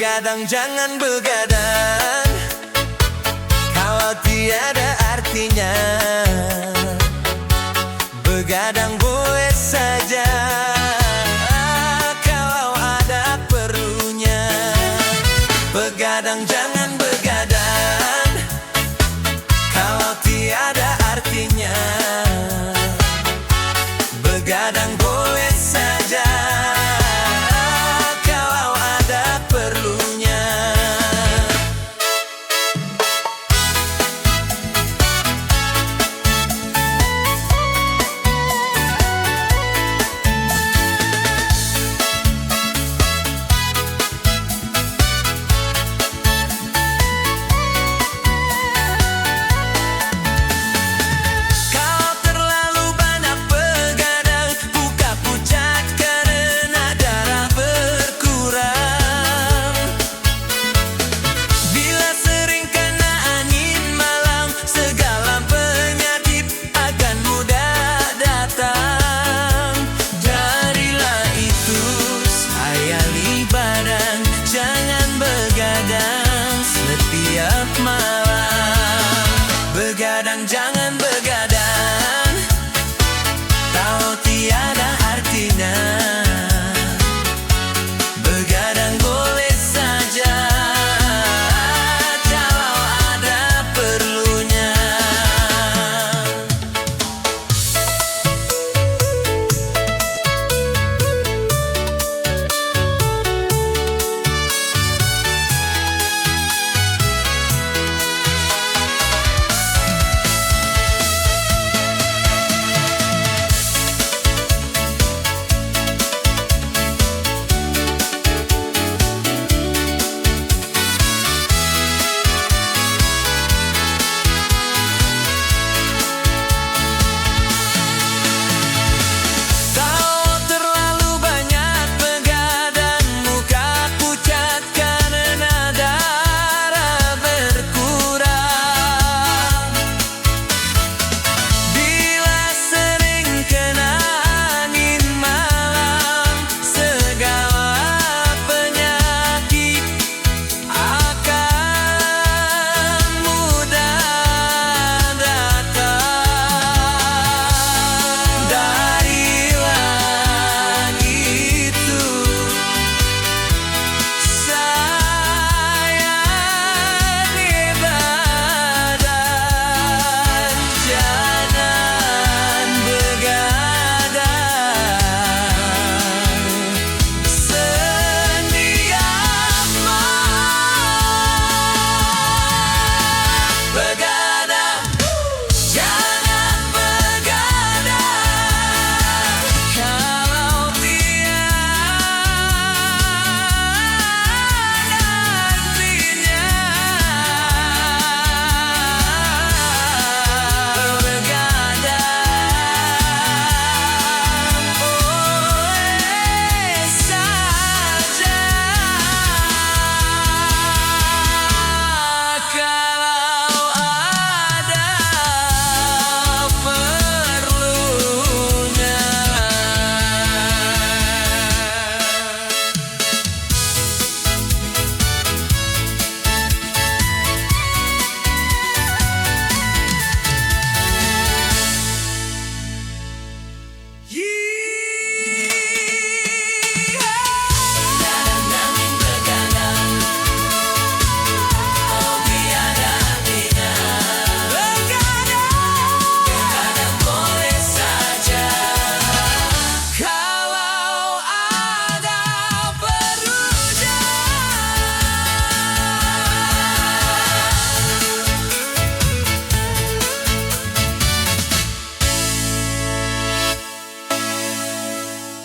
Begadang jangan begadang, kalau tiada artinya. Begadang boleh saja, kalau ada perlunya. Begadang jangan begadang, kalau tiada artinya. Begadang boleh saja, kalau ada perlunya. Begadang jangan begadang, kalau tiada artinya. Begadang boleh saja, kalau ada perlunya.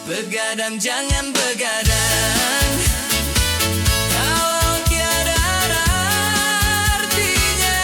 Begadang jangan begadang, kalau tiada artinya.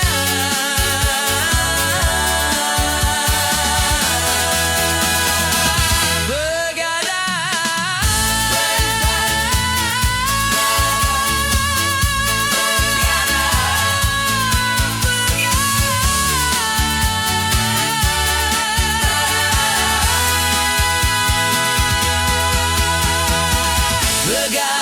Begadang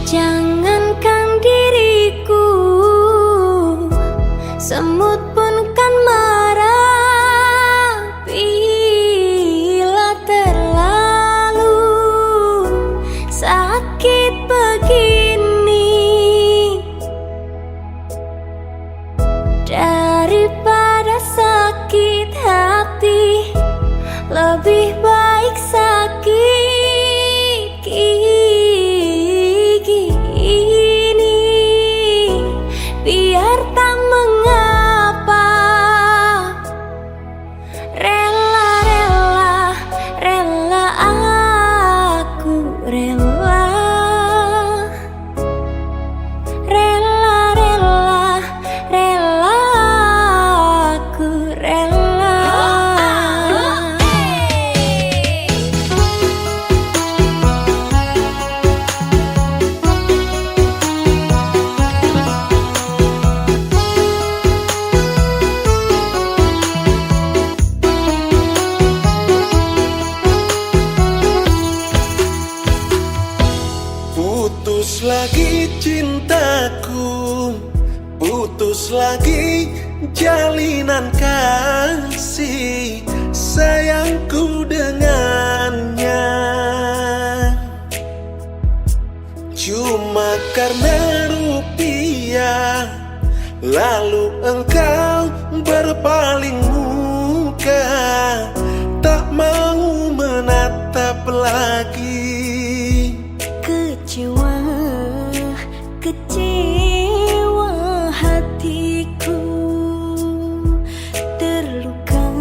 Jangankan diriku, semut pun kan marah bila terlalu sakit begini. Daripada sakit hati, lebih baik sakit gini. Biar tak mengapa, rela aku rela. Aku rela. Putus lagi cintaku, putus lagi jalinan kasih sayangku dengannya. Cuma karena rupiah, lalu engkau berpaling muka, tak mau menatap lagi. Kecewa hatiku, terluka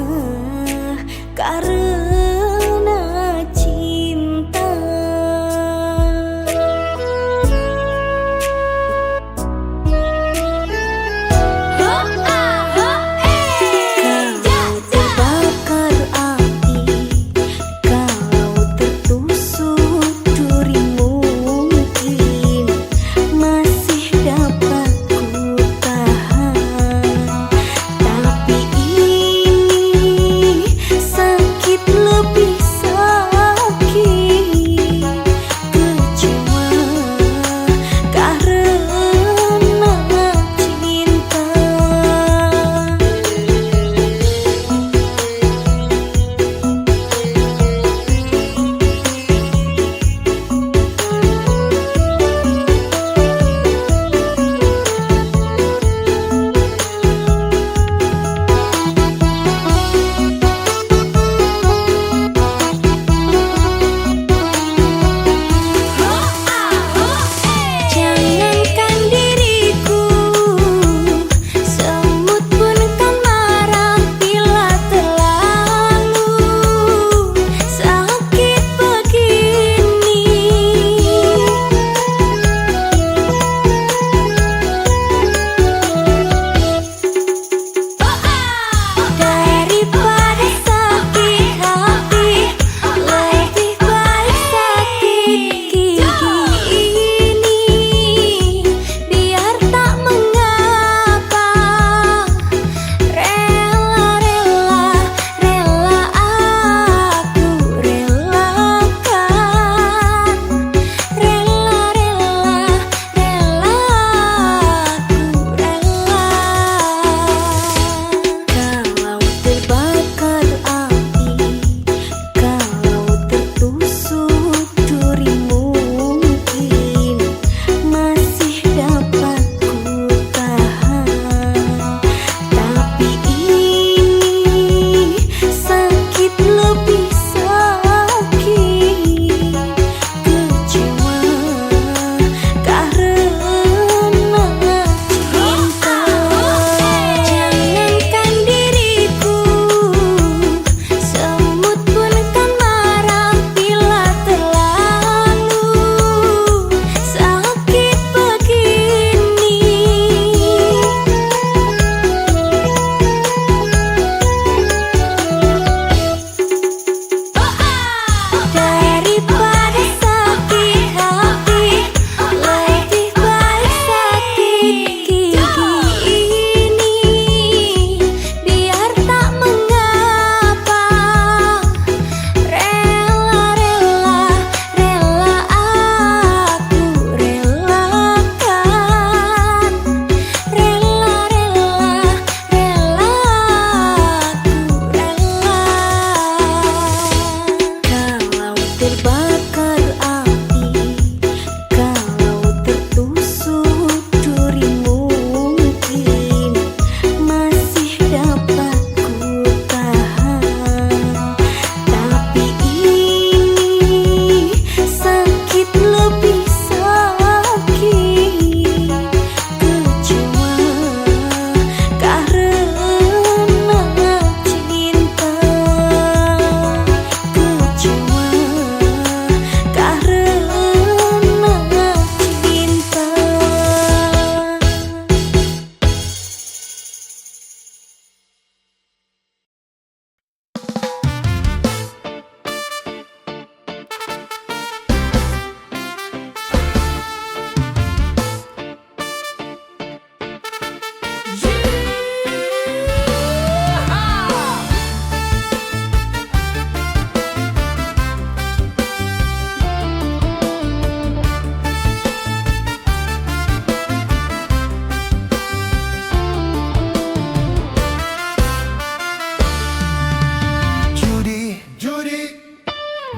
karena cinta.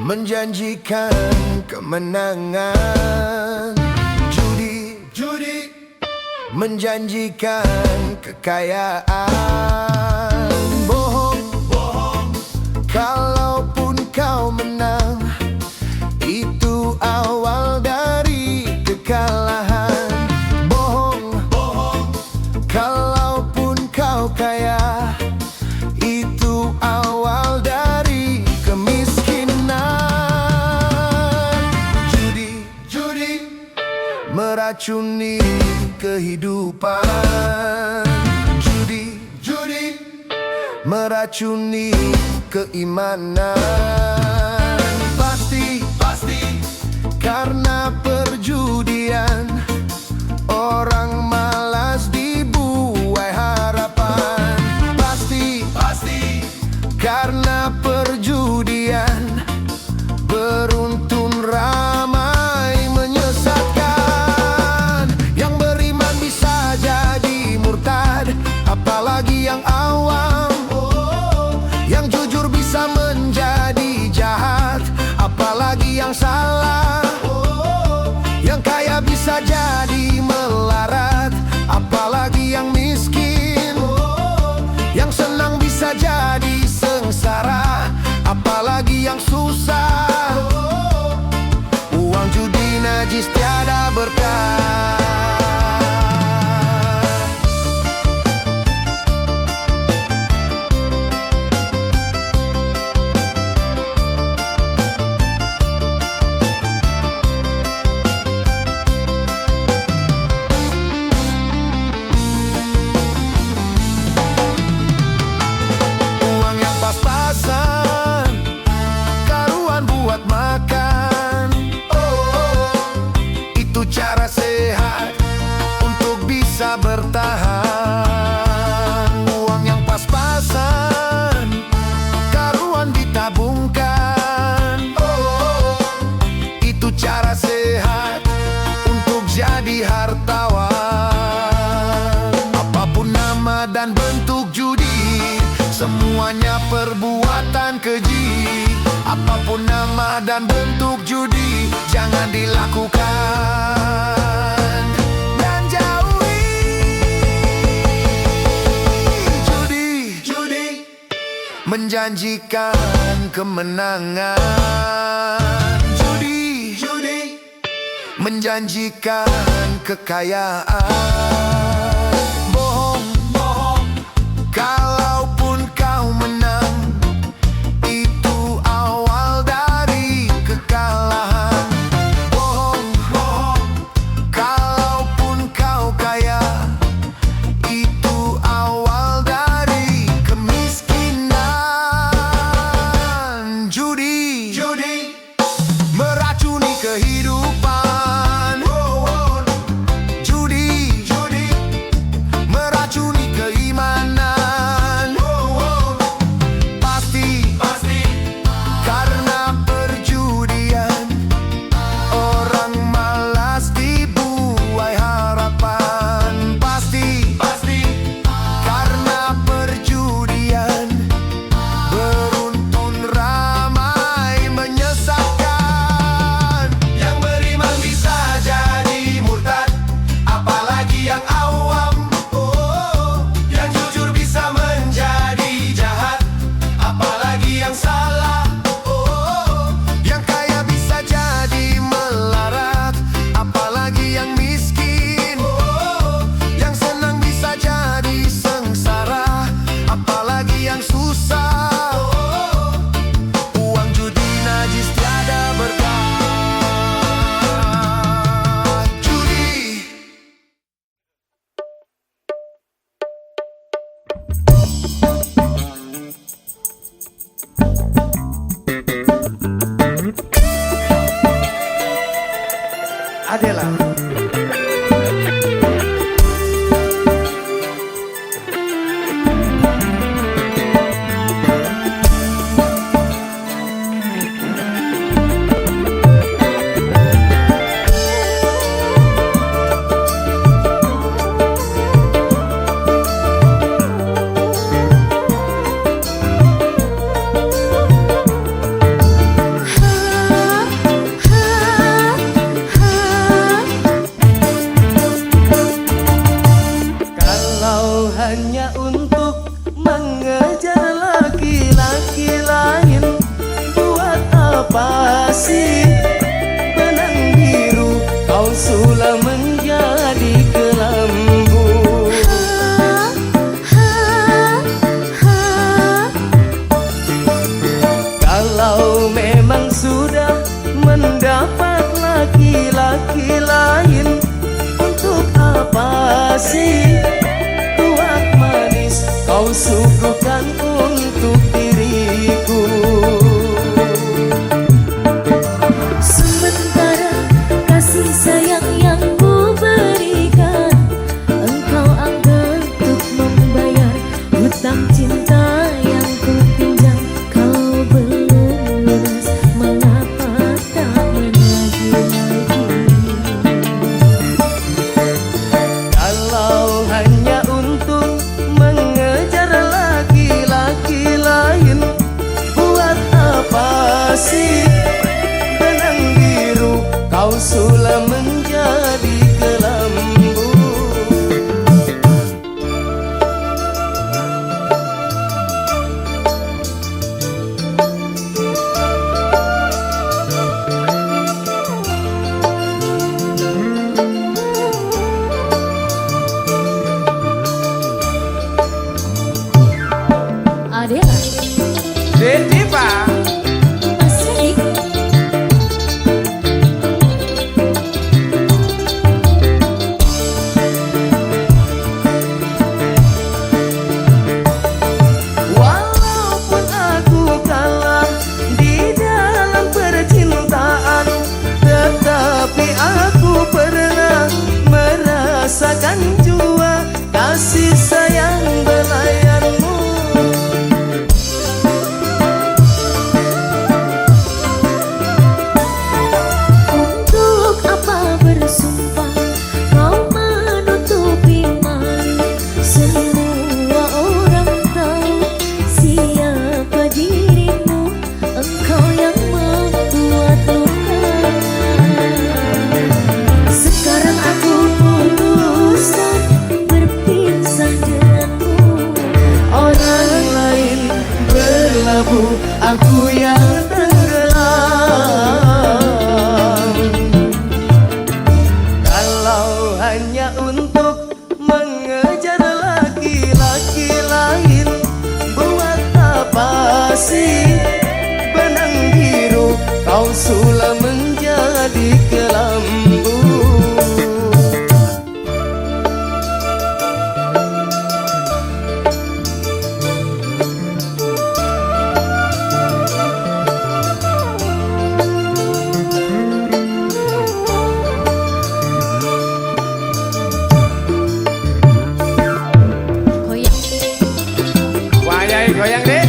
menjanjikan kemenangan. Judi menjanjikan kekayaan. Bohong, kalaupun kau menang, itu awal dari kekalahan. Bohong, kalaupun kau kaya, itu awal dari kemiskinan. Judi meracuni kehidupan. Judi meracuni keimanan. Pasti karena perjudian, orang malas dibuai harapan. Pasti karena perjudian, beruntun ramai menyesatkan. Yang beriman bisa jadi murtad, apalagi yang awam. Yang jujur bisa menjadi jahat, apalagi yang salah. Yang kaya bisa jadi melarat, apalagi yang miskin. Yang senang bisa jadi sengsara, apalagi yang susah. Uang judi najis tiada berkah. Uang yang pas-pasan, karuan buat makan. Itu cara sehat untuk bisa bertahan. Uang yang pas-pasan, karuan ditabungkan. Itu cara sehat untuk jadi hartawan. Apapun nama dan bentuk judi, semuanya perbuatan keji. Apapun nama dan bentuk judi, jangan dilakukan. Dan jauhi judi menjanjikan kemenangan. Judi menjanjikan kekayaan. Bohong, kalaupun kau menang, itu awal dari kekalahan. Bohong, kalaupun kau kaya, itu awal dari kemiskinan. Judi meracuni kehidupan. Judi meracuni keimanan. Pasti karena perjudian, orang malas dibuai harapan. Pasti karena perjudian, beruntun ramai menyesatkan. Yang beriman bisa jadi murtad, apalagi yang awam. Yang jujur bisa menjadi jahat, apalagi yang salah. Yang kaya bisa jadi melarat, apalagi yang miskin. Yang senang bisa jadi sengsara, apalagi yang susah. Uang judi najis tiada berkah. Judi Adela. laki-laki lain. Untuk apa sih buat manis kau suguhkan untuk diriku? Sementara kasih sayang yang ku berikan, engkau anggap untuk membayar hutang cinta yang ku pinjam. Kau belum lunas, mengapa tak menagih lagi? Kalau hanya untuk mengejar laki-laki lain, buat apa sih benang biru kau sulam menjadi kelambu? Adela, Dendi Pak, asik. walaupun aku kalah di dalam percintaan, tetapi aku pernah merasakan jua kasih sayang belayanmu. Untuk apa bersumpah kau menutupi malu? Semua orang tahu siapa dirimu. Engkau yang membuat luka. Sekarang aku putuskan berpisah denganmu. Orang lain berlabuh, aku yang tenggelam. Kalau hanya untuk mengejar laki-laki lain, buat apa sih benang biru kau sulam menjadi kelambu? Goyang. Wayai goyang deh.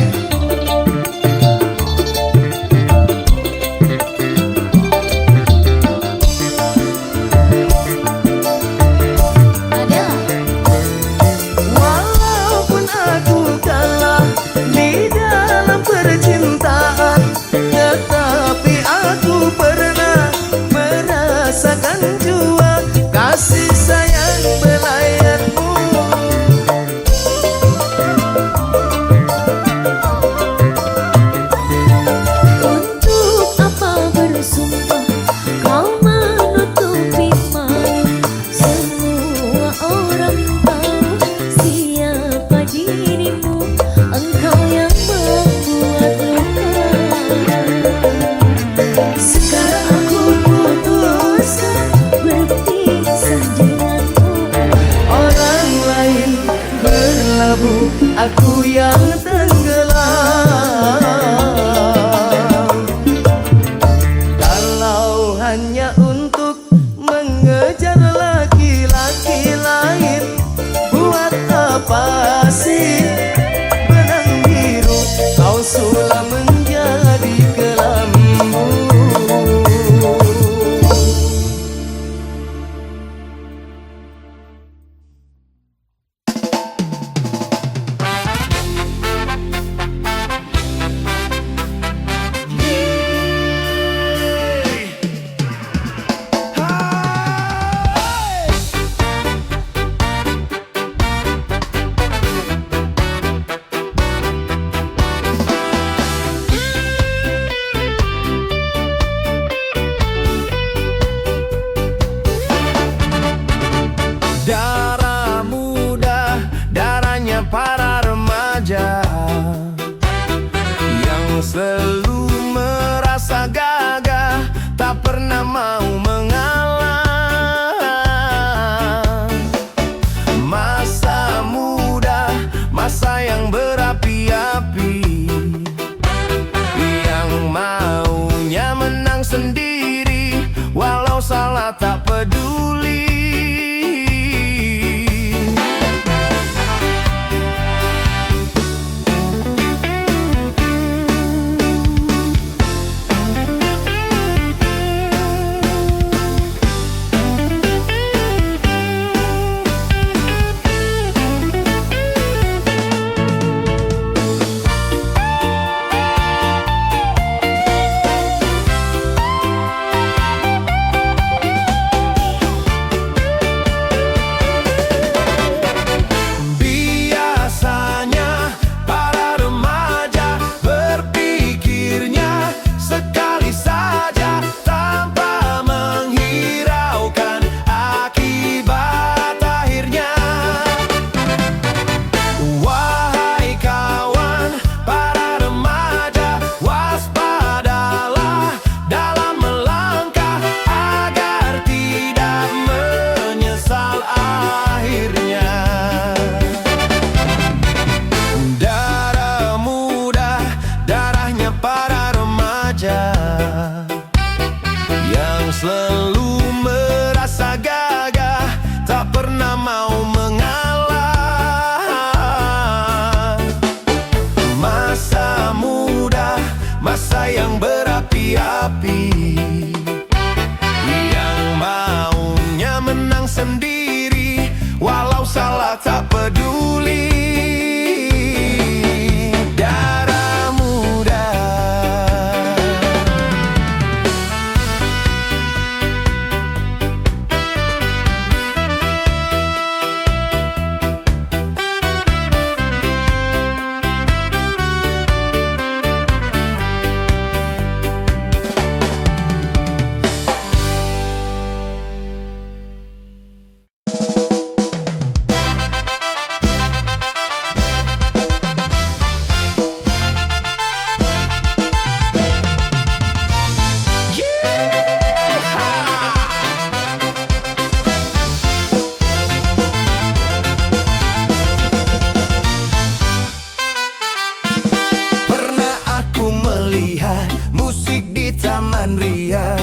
apa tak peduli. Selalu merasa gagah, tak pernah mau mengalah. Masa muda, masa yang berapi-api, yang maunya menang sendiri, walau salah tak peduli. Darah muda. Musik di Taman Ria,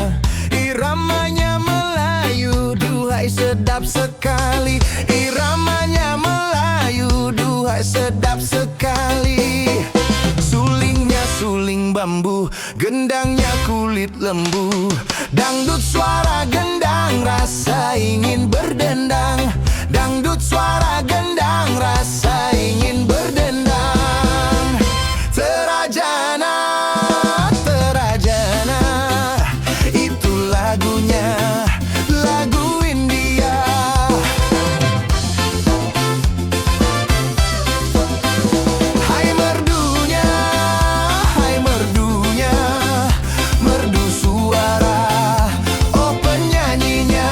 iramanya Melayu, duhai sedap sekali. Iramanya Melayu, duhai sedap sekali. Sulingnya suling bambu, gendangnya kulit lembu. Dangdut suara gendang, rasa ingin berdendang. Dangdut suara gendang, rasa ingin berdendang. Terajana, lagu India. Hai merdunya, merdu suara. Oh penyanyinya,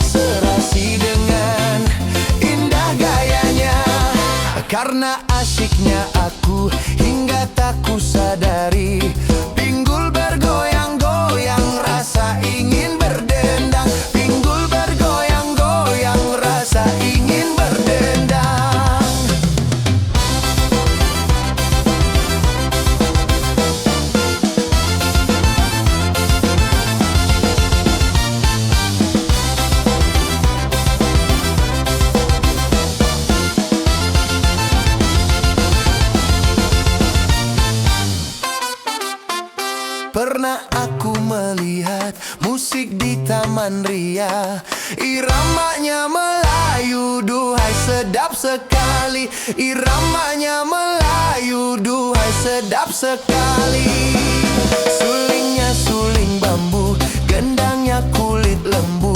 serasi dengan indah gayanya. Karena asyiknya aku hingga tak kusadari, pinggul bergoyang-goyang, rasa ingin berdendang. Pinggul bergoyang-goyang, rasa ingin berdendang. Pernah aku melihat musik di Taman Ria, iramanya Melayu, duhai sedap sekali. Iramanya Melayu, duhai sedap sekali. Sulingnya suling bambu, gendangnya kulit lembu.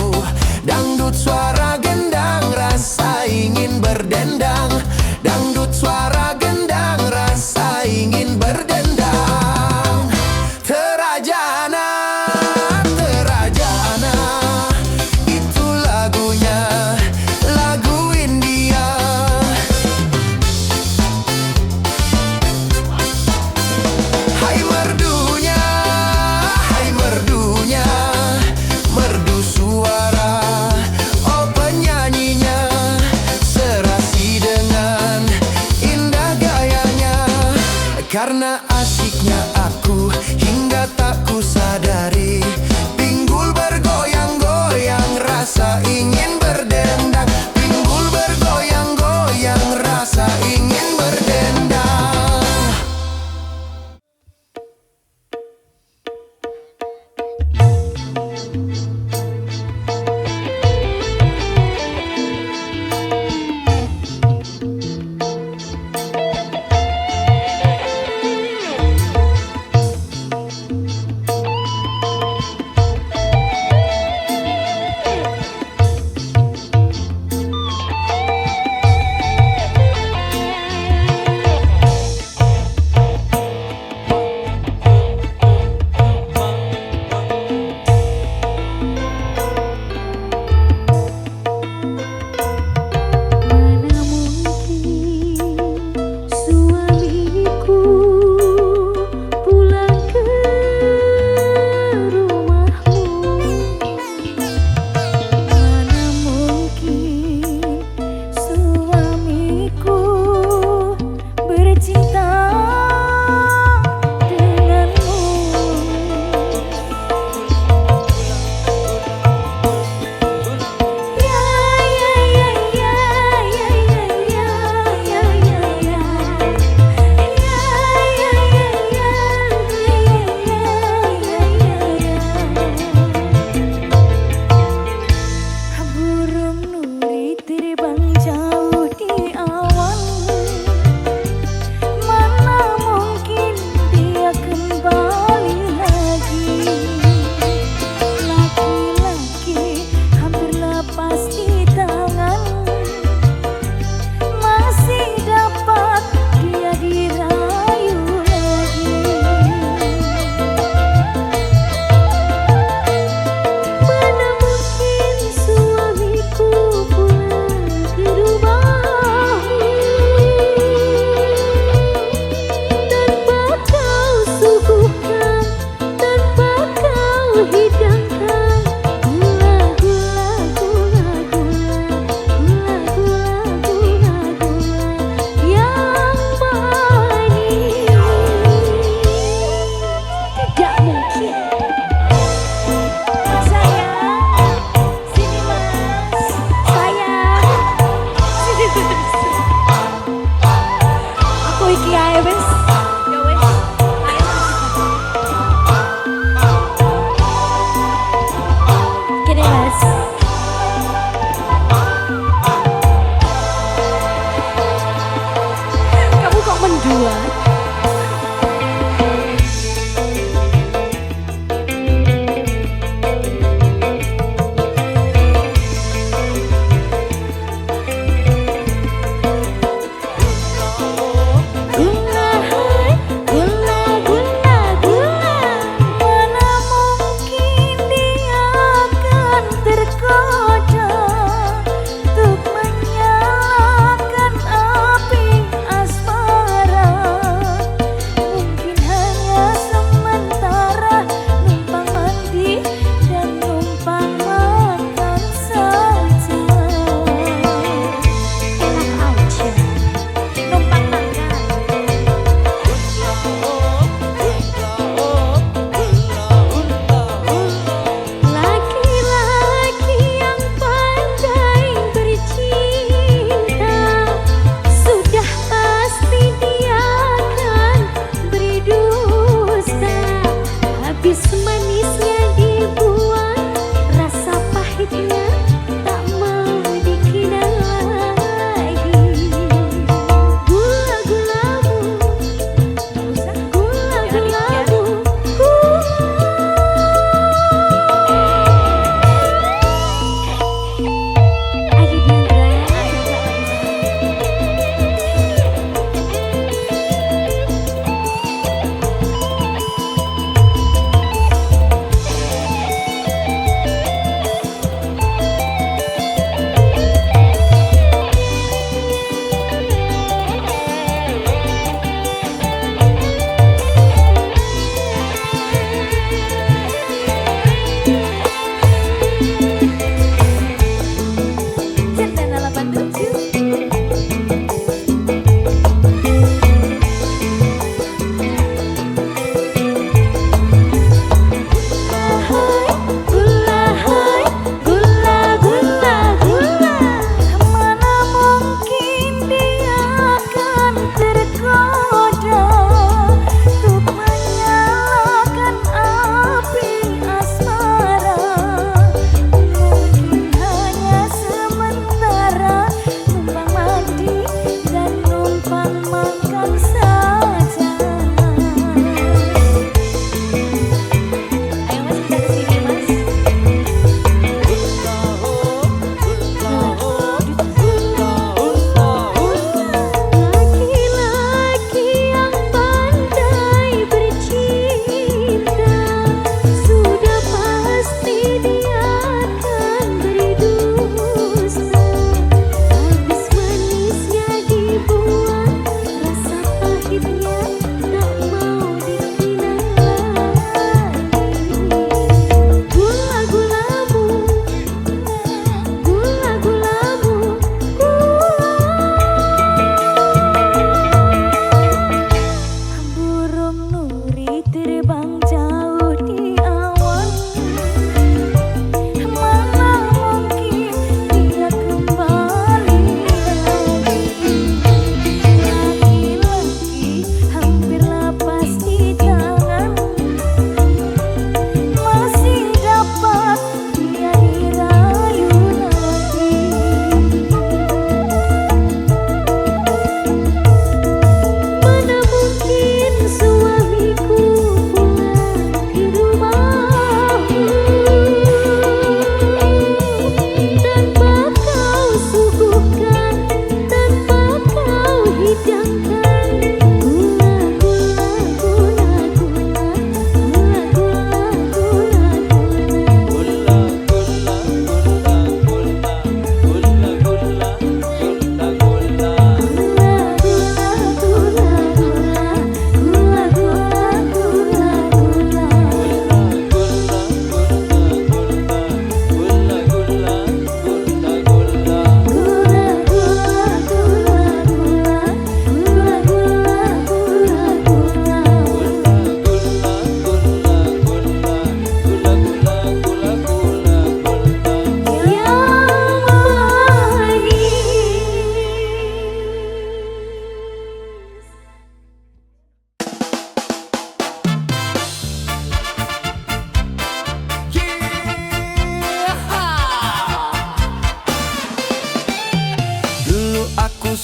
Dangdut suara gendang, rasa ingin berdendang. Dangdut suara gendang, rasa ingin berdendang. Itu lagunya, lagu India. Hai merdunya, merdu suara. Oh penyanyinya, serasi dengan indah gayanya. Karena asyiknya aku hingga tak kusadari, pinggul bergoyang-goyang,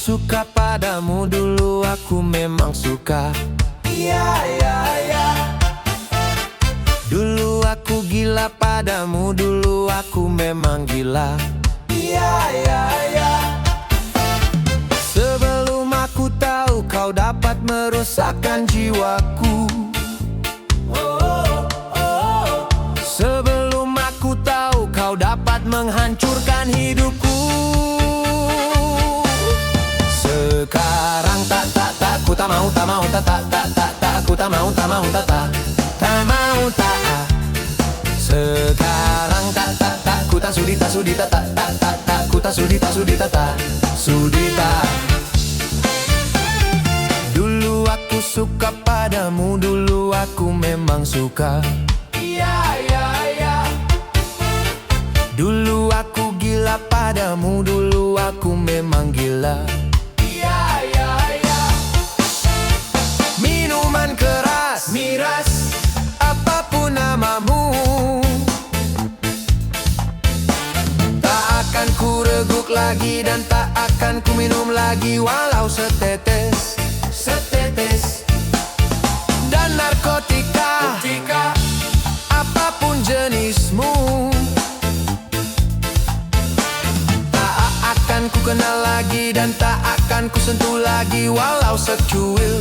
suka padamu, dulu aku memang suka. Dulu aku gila padamu, dulu aku memang gila. Sebelum aku tahu kau dapat merusakkan jiwaku. Sebelum aku tahu kau dapat menghancurkan hidupku. Sekarang tak ku tak mau ku tak mau tak. Sekarang tak ku tak sudi ku tak sudi tak. Dulu aku suka padamu, dulu aku memang suka. Dulu aku gila padamu, dulu aku memang gila. Minuman keras, miras, apapun namamu, tak akan ku reguk lagi dan tak akan ku minum lagi, walau setetes. Dan narkotika, apapun jenismu, tak akan ku kenal lagi dan tak akan ku sentuh lagi, walau secuil.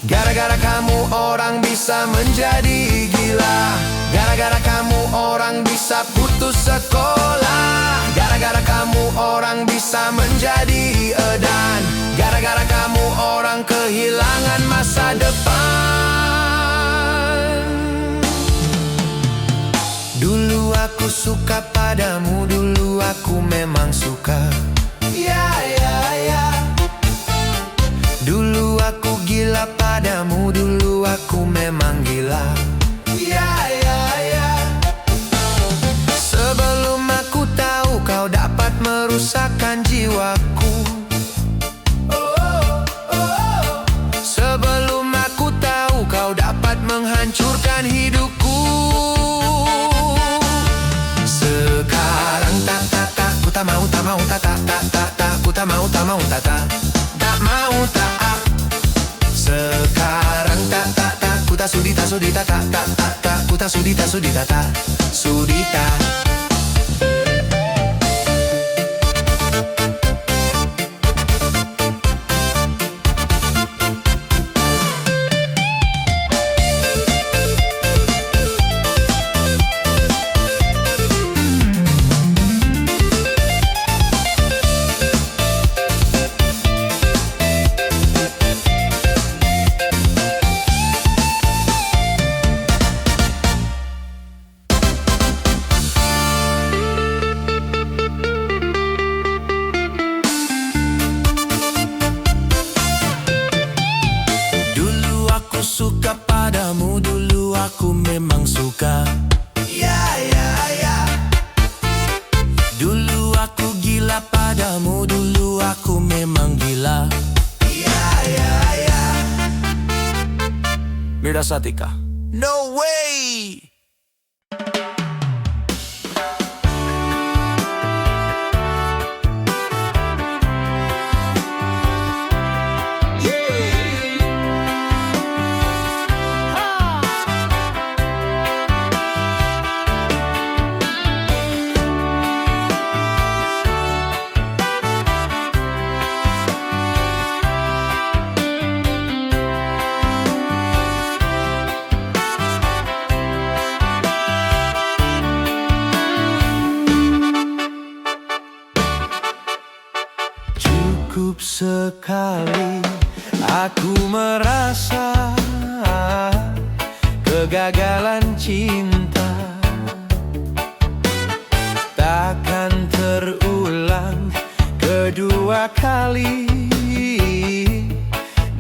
Gara-gara kamu orang bisa menjadi gila. Gara-gara kamu orang bisa putus sekolah. Gara-gara kamu orang bisa menjadi edan. Gara-gara kamu orang kehilangan masa depan. Dulu aku suka padamu, dulu aku memang suka. Dulu aku gila padamu, dulu aku memang gila. Sebelum aku tahu kau dapat merusakkan jiwaku. Sebelum aku tahu kau dapat menghancurkan hidupku. Sekarang tak ku tak mau ku tak mau tak. Sekarang tak ku tak sudi ku tak sudi tak. Suka padamu, dulu aku memang suka. Dulu aku gila padamu, dulu aku memang gila. Mira Satika. No way! Cukup sekali aku merasa kegagalan cinta, takkan terulang kedua kali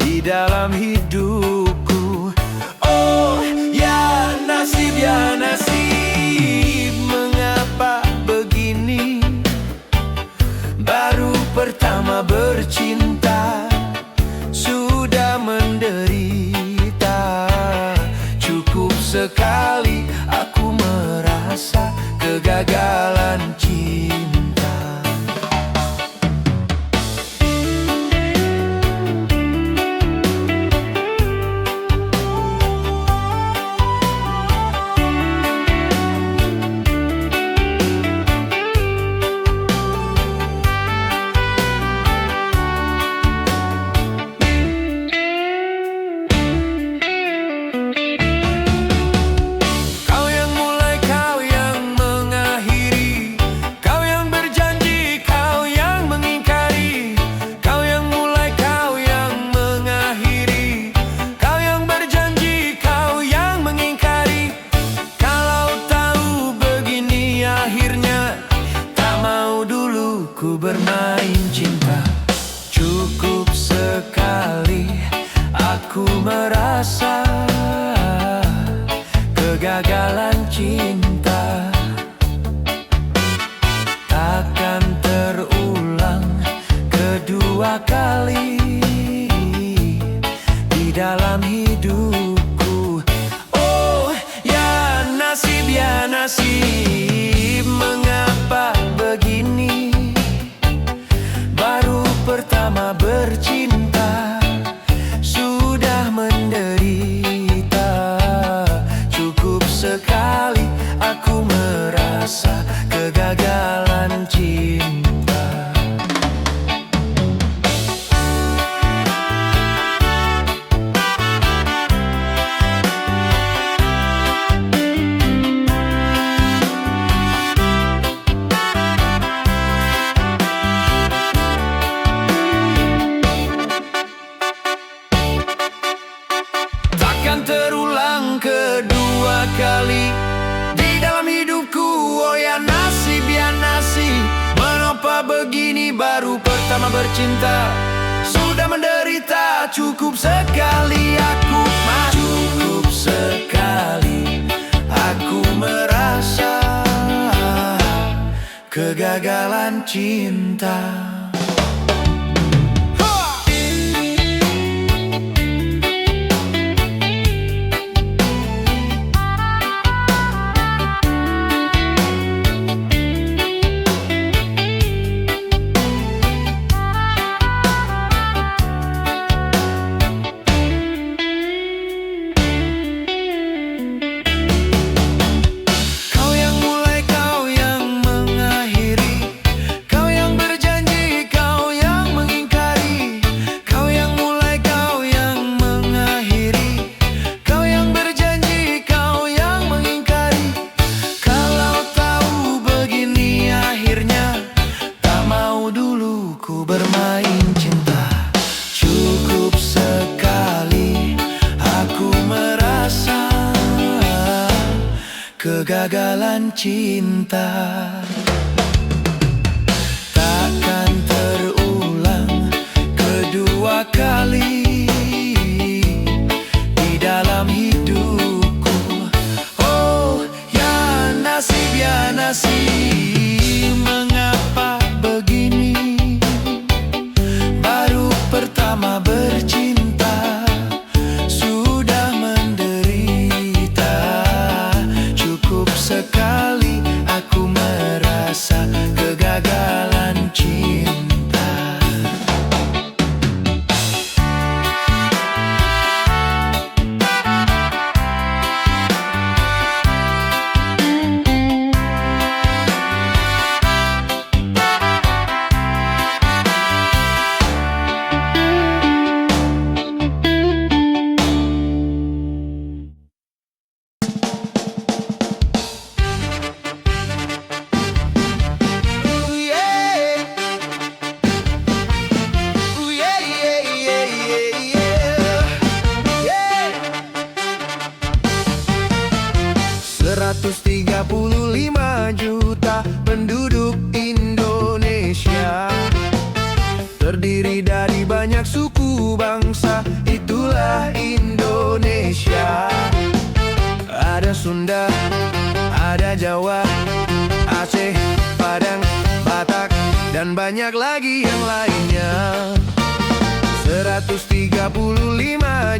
di dalam hidupku. Oh ya nasib, mengapa begini? Baru pertama bercinta sudah menderita. Cukup sekali aku merasa kegagalan cinta. kegagalan cinta takkan terulang kedua kali di dalam hidupku. Oh ya nasib, mengapa begini? Baru pertama bercinta sudah menderita. Cukup sekali aku merasa kegagalan cinta. Takkan terulang kedua kali di dalam hidupku. Oh ya nasib, mengapa begini? Baru pertama bercinta sudah menderita. Cukup sekali aku cukup sekali aku merasa kegagalan cinta. Bermain cinta, cukup sekali aku merasa kegagalan cinta. Takkan terulang kedua kali di dalam hidupku. Oh ya nasib, mengapa begini? Pertama bercinta sudah menderita. Cukup sekali aku merasa kegagalan cinta. Lima juta penduduk Indonesia, terdiri dari banyak suku bangsa, itulah Indonesia. Ada Sunda, ada Jawa, Aceh, Padang, Batak, dan banyak lagi yang lainnya. 135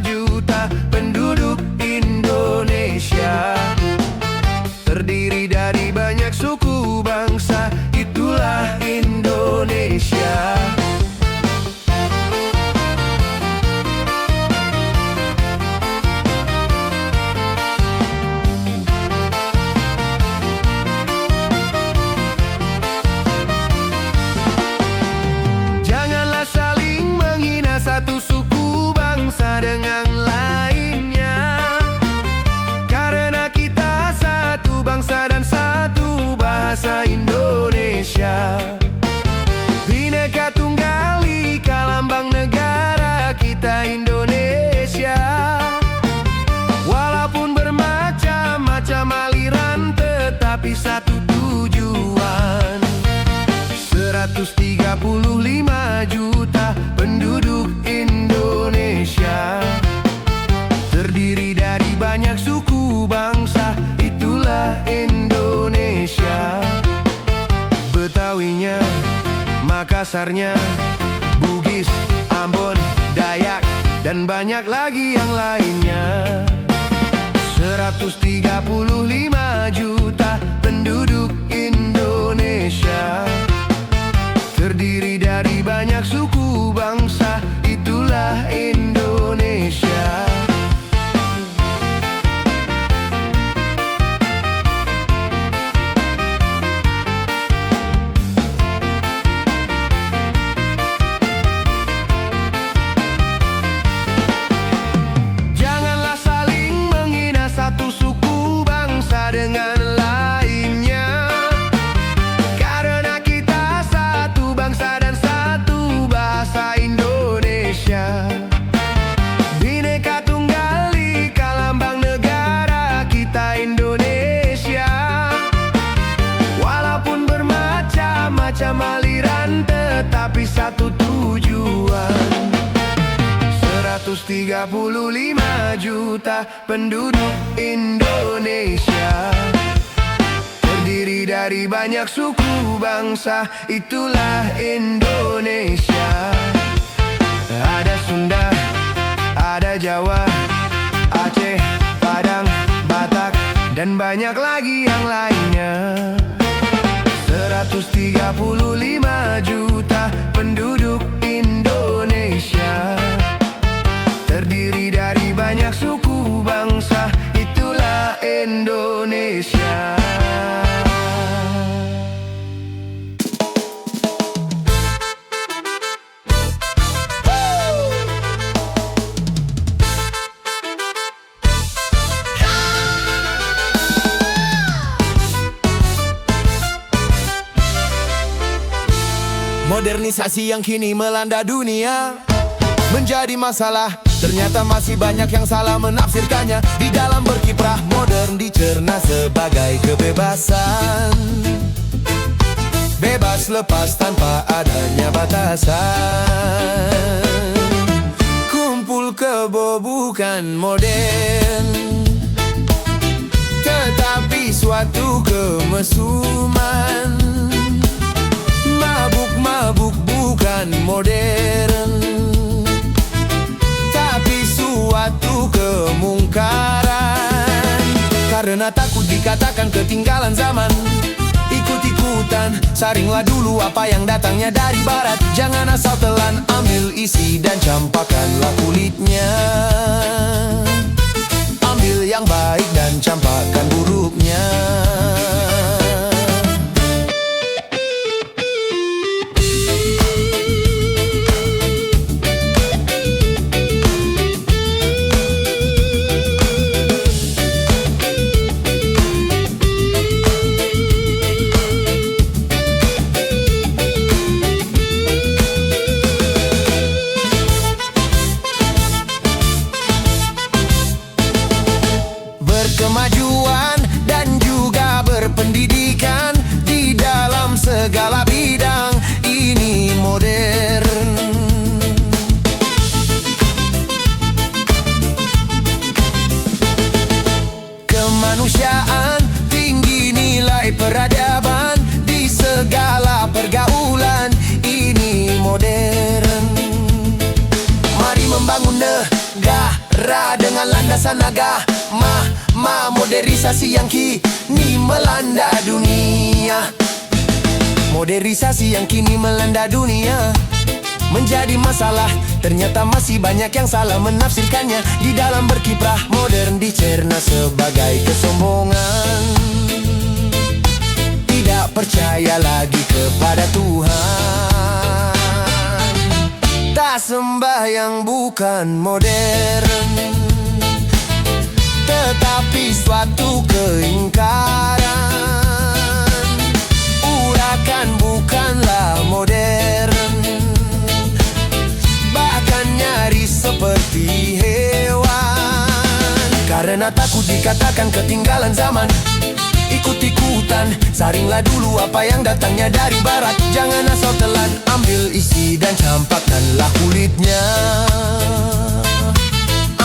juta penduduk Indonesia, terdiri dari banyak suku bangsa, itulah Indonesia. Janganlah saling menghina satu suku bangsa dengan lainnya, karena kita satu bangsa dan satu bahasa Indonesia. Bhinneka Tunggal Ika, lambang negara kita Indonesia. Walaupun bermacam-macam aliran, tetapi satu tujuan. 135 juta penduduk Indonesia, terdiri dari banyak suku bangsa, dasarnya Bugis, Ambon, Dayak, dan banyak lagi yang lainnya. 135 juta penduduk Indonesia, terdiri dari banyak suku bangsa, itulah Indonesia. Janganlah saling menghina satu suku bangsa dengan lainnya, karena kita satu bangsa dan satu bahasa Indonesia. Bhinneka Tunggal Ika lambang negara kita Indonesia. Walaupun bermacam-macam aliran, tetapi satu tujuan. 135 juta penduduk Indonesia, terdiri dari banyak suku bangsa, itulah Indonesia. Ada Sunda, ada Jawa, Aceh, Padang, Batak, dan banyak lagi yang lainnya. 135 juta penduduk Indonesia, terdiri dari banyak suku bangsa, itulah Indonesia. Modernisasi yang kini melanda dunia menjadi masalah. Ternyata masih banyak yang salah menafsirkannya. Di dalam berkiprah modern dicerna sebagai kebebasan, bebas lepas tanpa adanya batasan. Kumpul kebo bukan modern, tetapi suatu kemesuman. Mabuk-mabuk bukan modern, tapi suatu kemungkaran. Karena takut dikatakan ketinggalan zaman, ikut-ikutan, saringlah dulu apa yang datangnya dari barat. Jangan asal telan, ambil isi dan campakkanlah kulitnya. Ambil yang baik dan campakkan buruknya. Kemajuan dan juga berpendidikan di dalam segala bidang, ini modern. Kemanusiaan, tinggi nilai peradaban di segala pergaulan, ini modern. Mari membangun negara dengan landasan agama. Modernisasi yang kini melanda dunia, modernisasi yang kini melanda dunia menjadi masalah. Ternyata masih banyak yang salah menafsirkannya. Di dalam berkiprah modern dicerna sebagai kesombongan, tidak percaya lagi kepada Tuhan, tak sembahyang bukan modern, tetapi suatu keingkaran. Urakan bukanlah modern, bahkan nyaris seperti hewan. Karena takut dikatakan ketinggalan zaman, ikut-ikutan, saringlah dulu apa yang datangnya dari barat. Jangan asal telan, ambil isi dan campakkanlah kulitnya.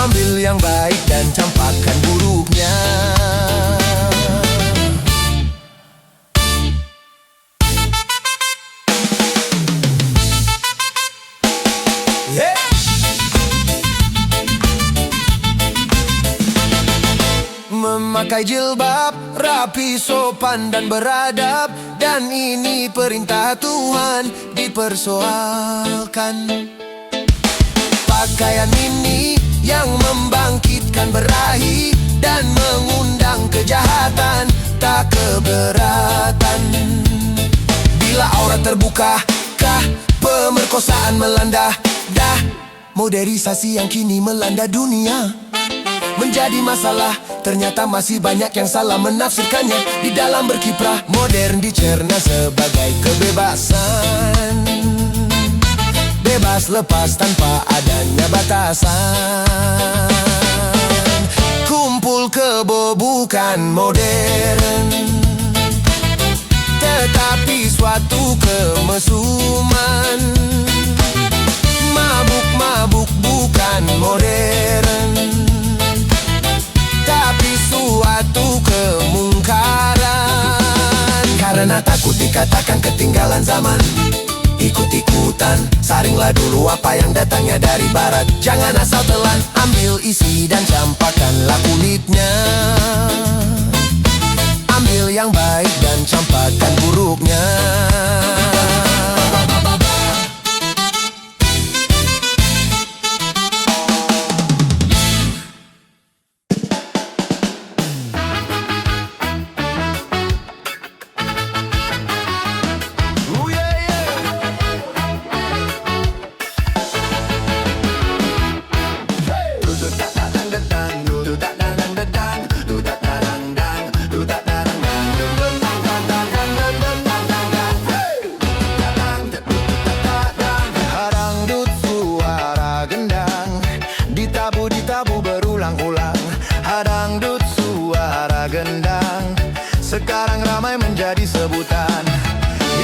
Ambil yang baik dan campakkan buruknya. memakai jilbab, rapi, sopan dan beradab. Dan ini perintah Tuhan dipersoalkan. Pakaian ini yang membangkitkan berahi dan mengundang kejahatan, tak keberatan. Bila aurat terbuka, kah pemerkosaan melanda. Dah modernisasi yang kini melanda dunia menjadi masalah. Ternyata masih banyak yang salah menafsirkannya. Di dalam berkiprah, modern dicerna sebagai kebebasan. Bebas lepas tanpa adanya batasan. Kumpul kebo bukan modern, tetapi suatu kemesuman. Mabuk-mabuk bukan modern, tapi suatu kemungkaran. Karena takut dikatakan ketinggalan zaman, ikut-ikutan, saringlah dulu apa yang datangnya dari barat. Jangan asal telan, ambil isi dan campakkanlah kulitnya. Ambil yang baik dan campakkan buruknya. Ditabu berulang-ulang, dangdut suara gendang, sekarang ramai menjadi sebutan.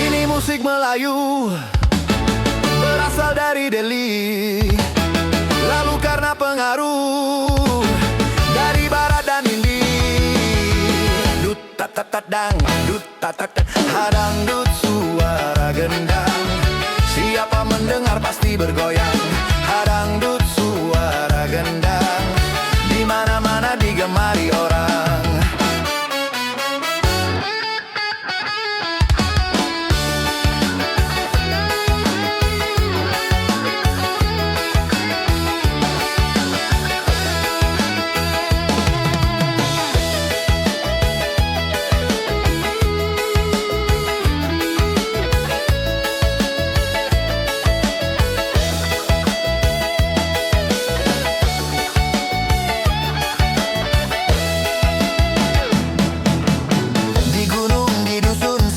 Ini musik Melayu, berasal dari Delhi, lalu karena pengaruh dari barat dan Hindi. Dut tat tat tat dang, dut tat tat tat, dangdut suara gendang, siapa mendengar pasti bergoyang. Dangdut suara gendang, di mana-mana digemari orang.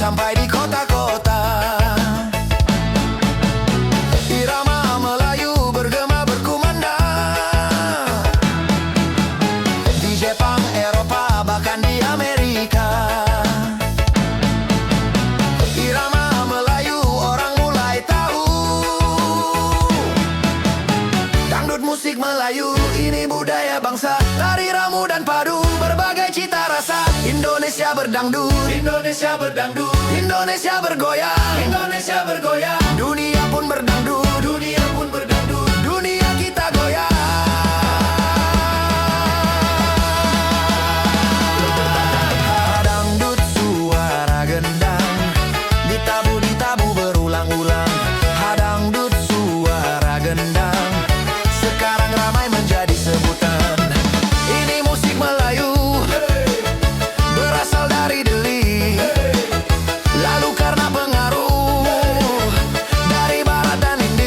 Sampai di kota-kota, irama Melayu bergema berkumandang. Di Jepang, Eropa, bahkan di Amerika, irama Melayu orang mulai tahu. Dangdut musik Melayu, ini budaya bangsa, tari ramu dan padu, berbagai cita rasa. Indonesia berdangdut, Indonesia berdangdut, Indonesia bergoyang, Indonesia bergoyang. Dunia pun berdangdut, dunia pun berdangdut, dunia kita goyang. Dangdut suara gendang, ditabu berulang-ulang. Dangdut suara gendang, sekarang ramai menjadi sebutan. Ini musik Melayu, berasal dari Delhi, lalu karena pengaruh dari barat dan India.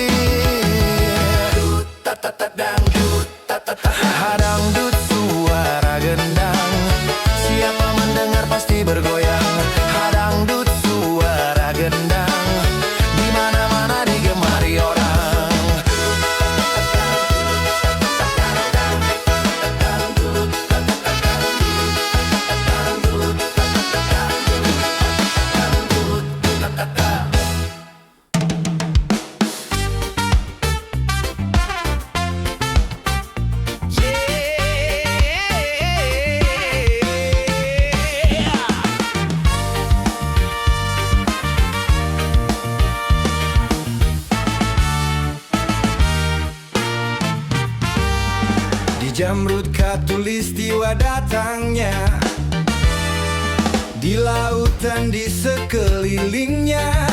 Jamrud khatulistiwa datangnya, di lautan di sekelilingnya.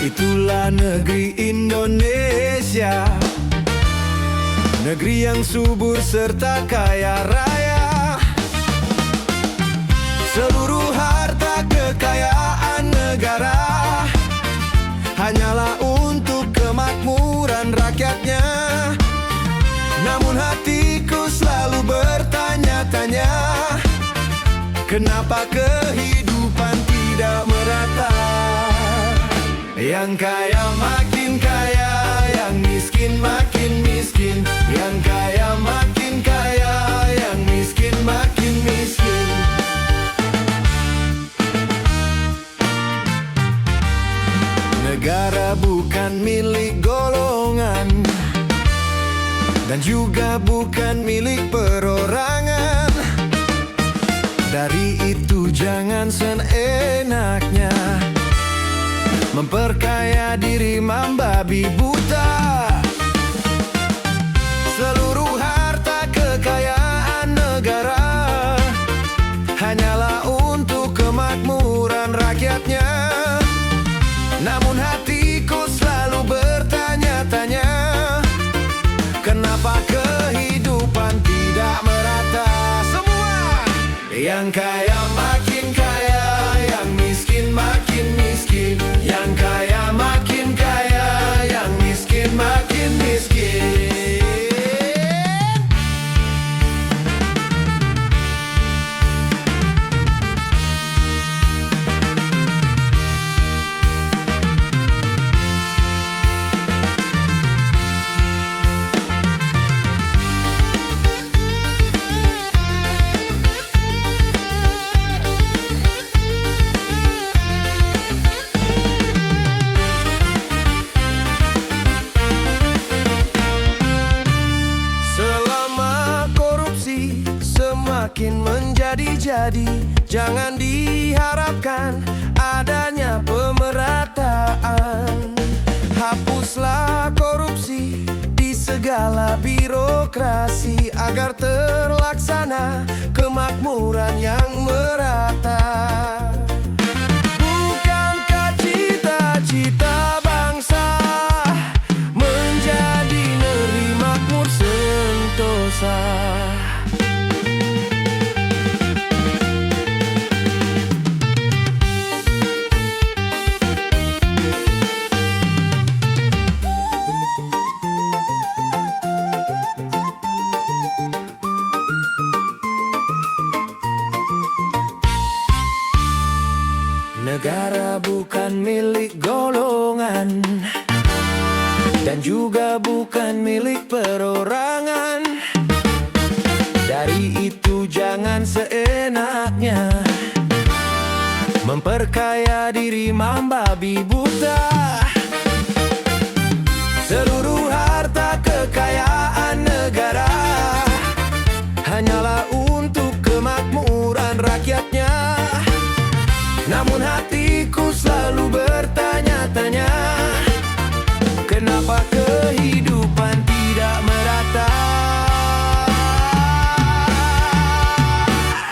Itulah negeri Indonesia, negeri yang subur serta kaya raya. Seluruh harta kekayaan negara hanyalah untuk kemakmuran rakyatnya. Namun hatiku selalu bertanya-tanya, kenapa kehidupan tidak merata? Yang kaya makin kaya, yang miskin makin miskin. Yang kaya makin kaya, yang miskin makin miskin. Negara bukan milik golongan, dan juga bukan milik perorangan. Dari itu jangan seenaknya memperkaya diri membabi buta. Seluruh harta kekayaan negara hanyalah untuk kemakmuran rakyatnya. Namun hatiku selalu bertanya-tanya, kenapa kehidupan tidak merata? Semua yang kaya makin kaya, yang miskin makin miskin. Yang kaya makin kaya, yang miskin makin miskin. Semakin menjadi-jadi, jangan diharapkan adanya pemerataan. Hapuslah korupsi di segala birokrasi, agar terlaksana kemakmuran yang merata. Bukankah cita-cita bangsa menjadi negeri makmur sentosa? Negara bukan milik golongan, dan juga bukan milik perorangan. Dari itu jangan seenaknya memperkaya diri membabi buta. Seluruh harta kekayaan negara hanyalah untuk kemakmuran rakyatnya. Namun hatiku selalu bertanya-tanya, kenapa kehidupan tidak merata?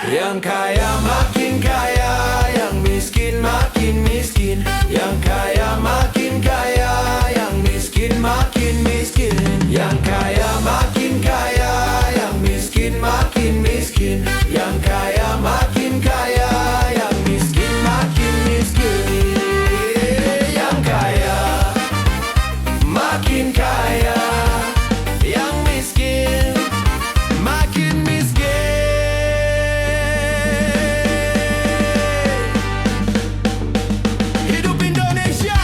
Yang kaya makin kaya, yang miskin makin miskin. Yang kaya makin kaya, yang miskin makin miskin. Yang kaya makin kaya, yang miskin makin miskin. Yang kaya makin kaya, yang miskin makin miskin. Yang kaya makin kaya, yang miskin makin miskin. Hidup Indonesia.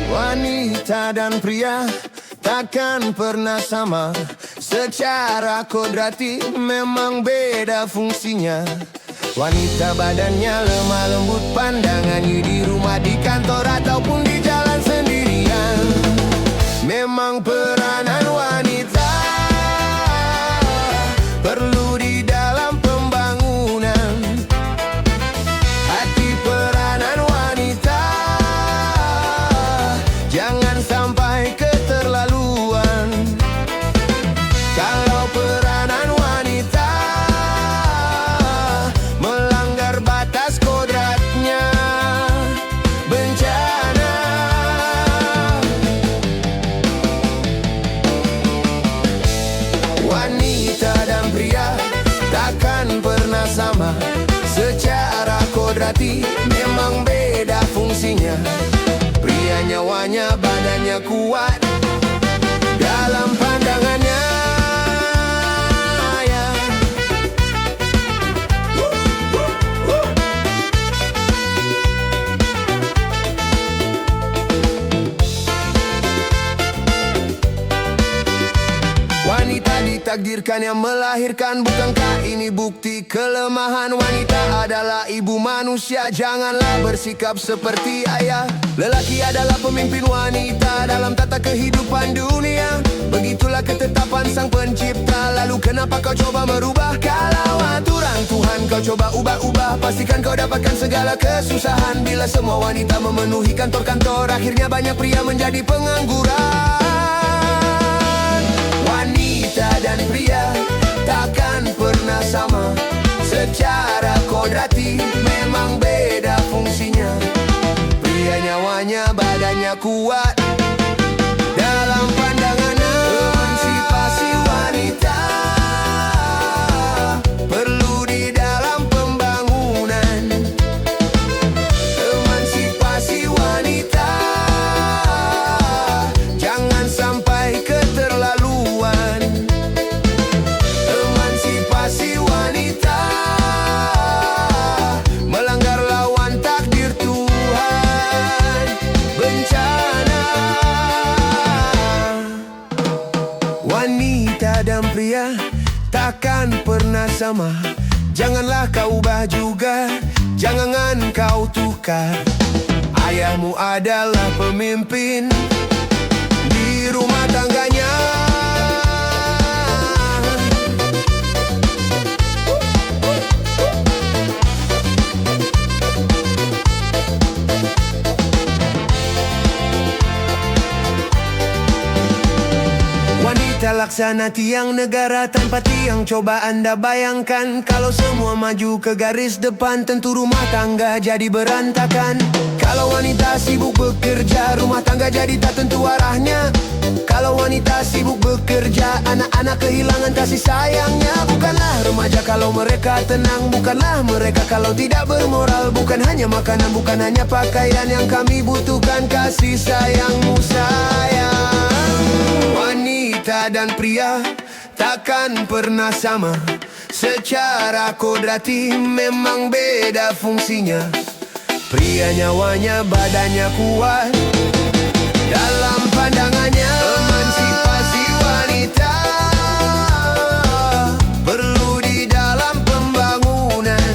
Wanita dan pria takkan pernah sama. Secara kodrati memang beda fungsinya. Wanita badannya lemah lembut, pandangannya di rumah, di kantor ataupun di jalan sendirian. Memang peranan wanita perlu di dalam pembangunan. Hati peranan wanita jangan sampai keterlaluan. Kalau peranan wanita melanggar batas kodratnya, bencana. Wanita dan pria takkan pernah sama. Secara kodrati memang beda fungsinya. Pria nyawanya, badannya kuat dalam pandangannya, ya. Wanita ditakdirkan yang melahirkan, bukankah ini bukti kelemahan? Wanita adalah ibu manusia, janganlah bersikap seperti ayah. Lelaki adalah pemimpin wanita dalam tata kehidupan dunia. Begitulah ketetapan sang pencipta. Lalu kenapa kau coba merubah? Kalau aturan Tuhan kau coba ubah-ubah, pastikan kau dapatkan segala kesusahan. Bila semua wanita memenuhi kantor-kantor, akhirnya banyak pria menjadi pengangguran. Wanita dan pria takkan pernah sama. Secara kodrati memang beda fungsinya. Pria nyawanya, badannya kuat dalam pandangannya. Emansipasi wanita perlu di dalam pembangunan. Emansipasi wanita jangan sampai keterlaluan. Emansipasi wanita melanggar lawan takdir Tuhan, bencana. Wanita dan pria takkan pernah sama. Janganlah kau ubah juga, jangan kau tukar. Ayahmu adalah pemimpin di rumah tangganya. Wanita laksana tiang negara tanpa tiang. Coba Anda bayangkan kalau semua maju ke garis depan, tentu rumah tangga jadi berantakan. Kalau wanita sibuk bekerja, rumah tangga jadi tak tentu arahnya. Kalau wanita sibuk bekerja, anak-anak kehilangan kasih sayangnya. Bukanlah remaja kalau mereka tenang, bukanlah mereka kalau tidak bermoral. Bukan hanya makanan, bukan hanya pakaian yang kami butuhkan, kasih sayangmu sayang. Wanita dan pria takkan pernah sama. Secara kodrati memang beda fungsinya. Pria nyawanya, badannya kuat dalam pandangannya. Emansipasi wanita perlu di dalam pembangunan.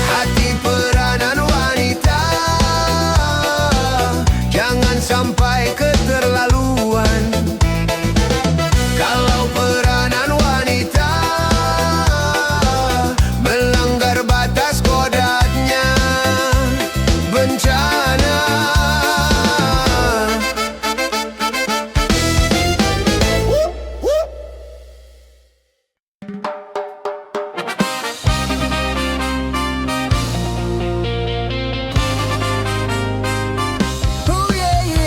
Hati peranan wanita jangan sampai keterlaluan. Kalau peranan wanita melanggar batas kodratnya, bencana. Oh yeah, yeah.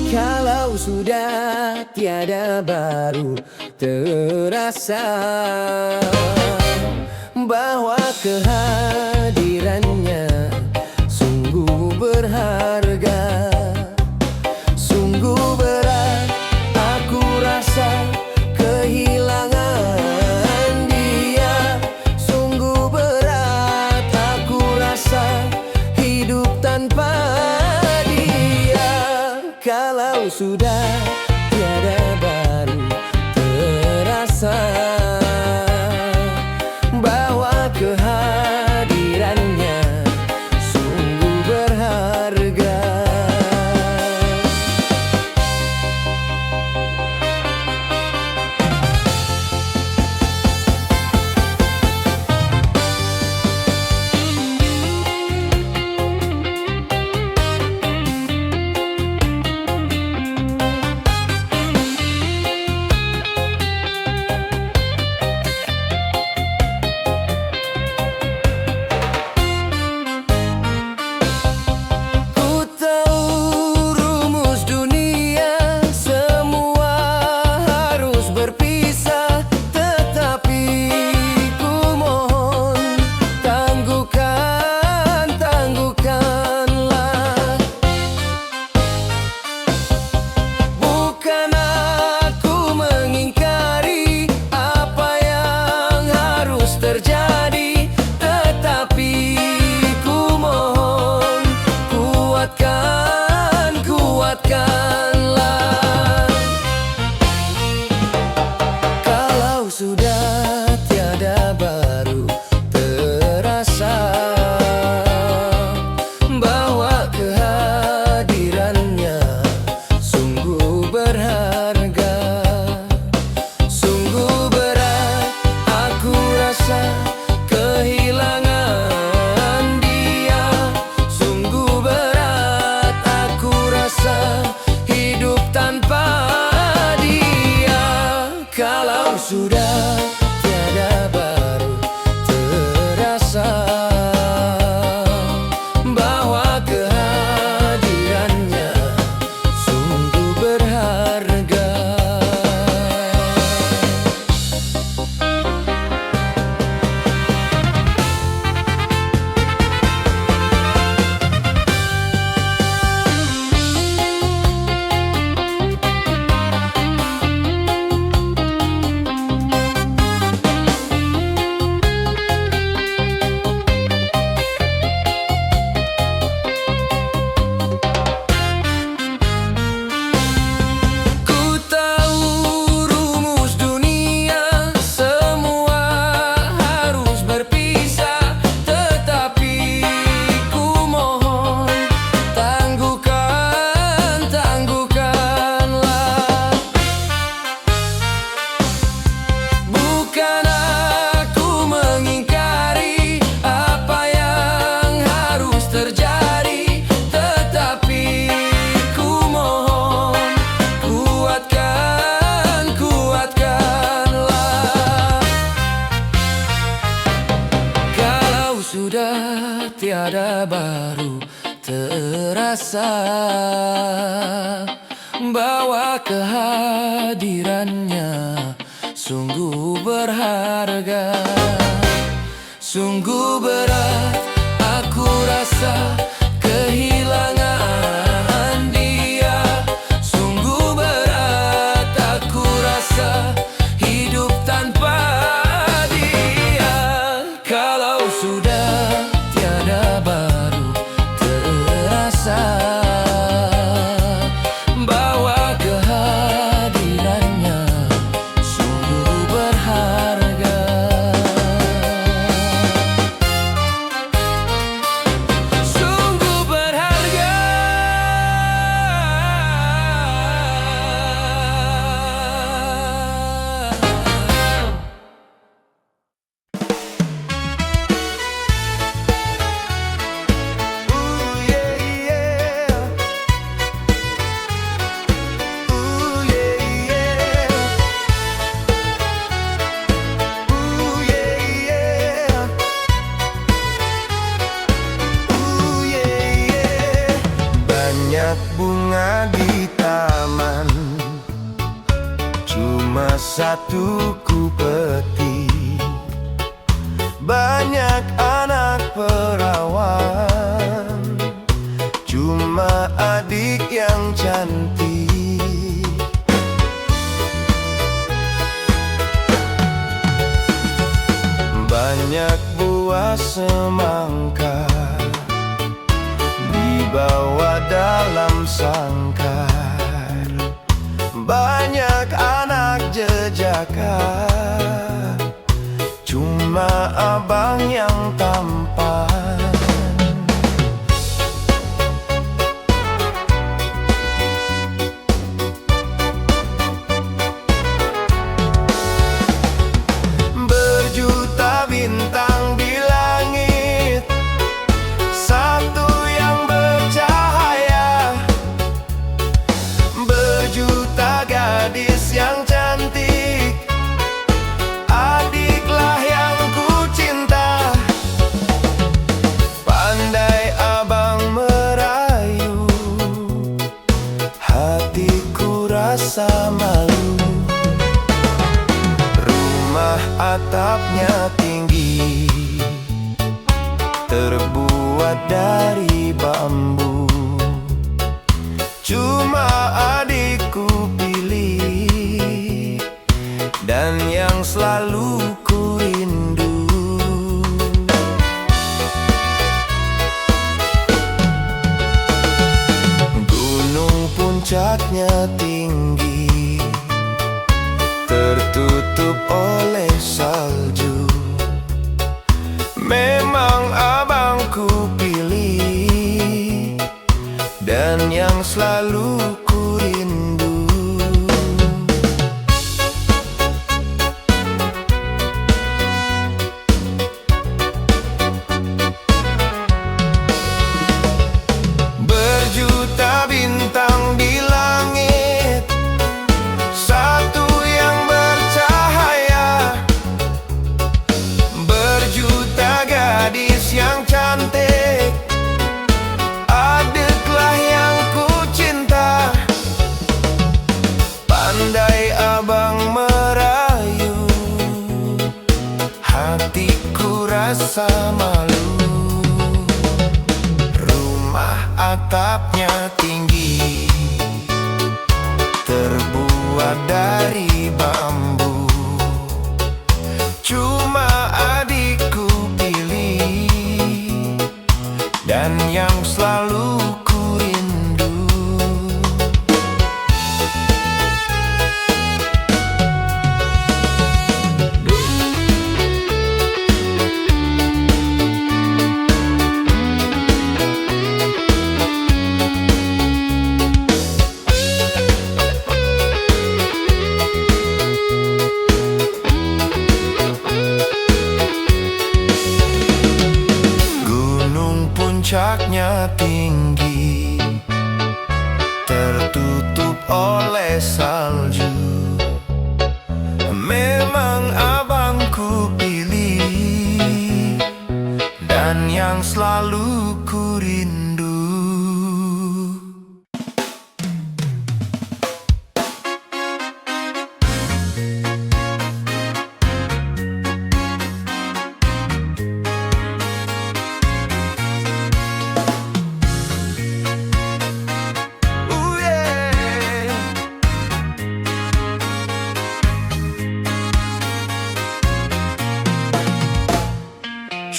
Kalau sudah tiada baru terasa bahwa kehadirannya sungguh berharga, sungguh berat aku rasa kehilangan. sudah tiada baru terasa bahwa kehadirannya sungguh berharga. Sudah tiada baru terasa bahwa kehadirannya sungguh berharga. Sudah tiada baru terasa bahwa kehadirannya sungguh berharga. Sungguh berat aku rasa kehilangan dia. Sungguh berat aku rasa hidup tanpa dia. Kalau sudah tiada baru terasa bahwa kehadirannya sungguh berharga. Sungguh berharga. Banyak bunga di taman, cuma satu ku petik. Banyak anak perawan, cuma adik yang cantik. Banyak buah semangka dibawa dalam sangkar, bambu. Cuma adikku pilih, dan yang selalu ku rindu. Gunung puncaknya tinggi, tertutup oleh salju. Memang abangku pilih, dan yang selalu ku rindu. Berjuta bintang di langit, satu yang bercahaya. Berjuta gadis yang cantik, adiklah yang ku cinta. Pandai abang merayu, hatiku rasa malu. Rumah atapnya tinggi, terbuat dari bambu. Cuma adikku pilih, dan yang selalu ku rindu. Gunung puncaknya tinggi, tertutup oleh salju. Memang abangku pilih, dan yang selalu ku rindu.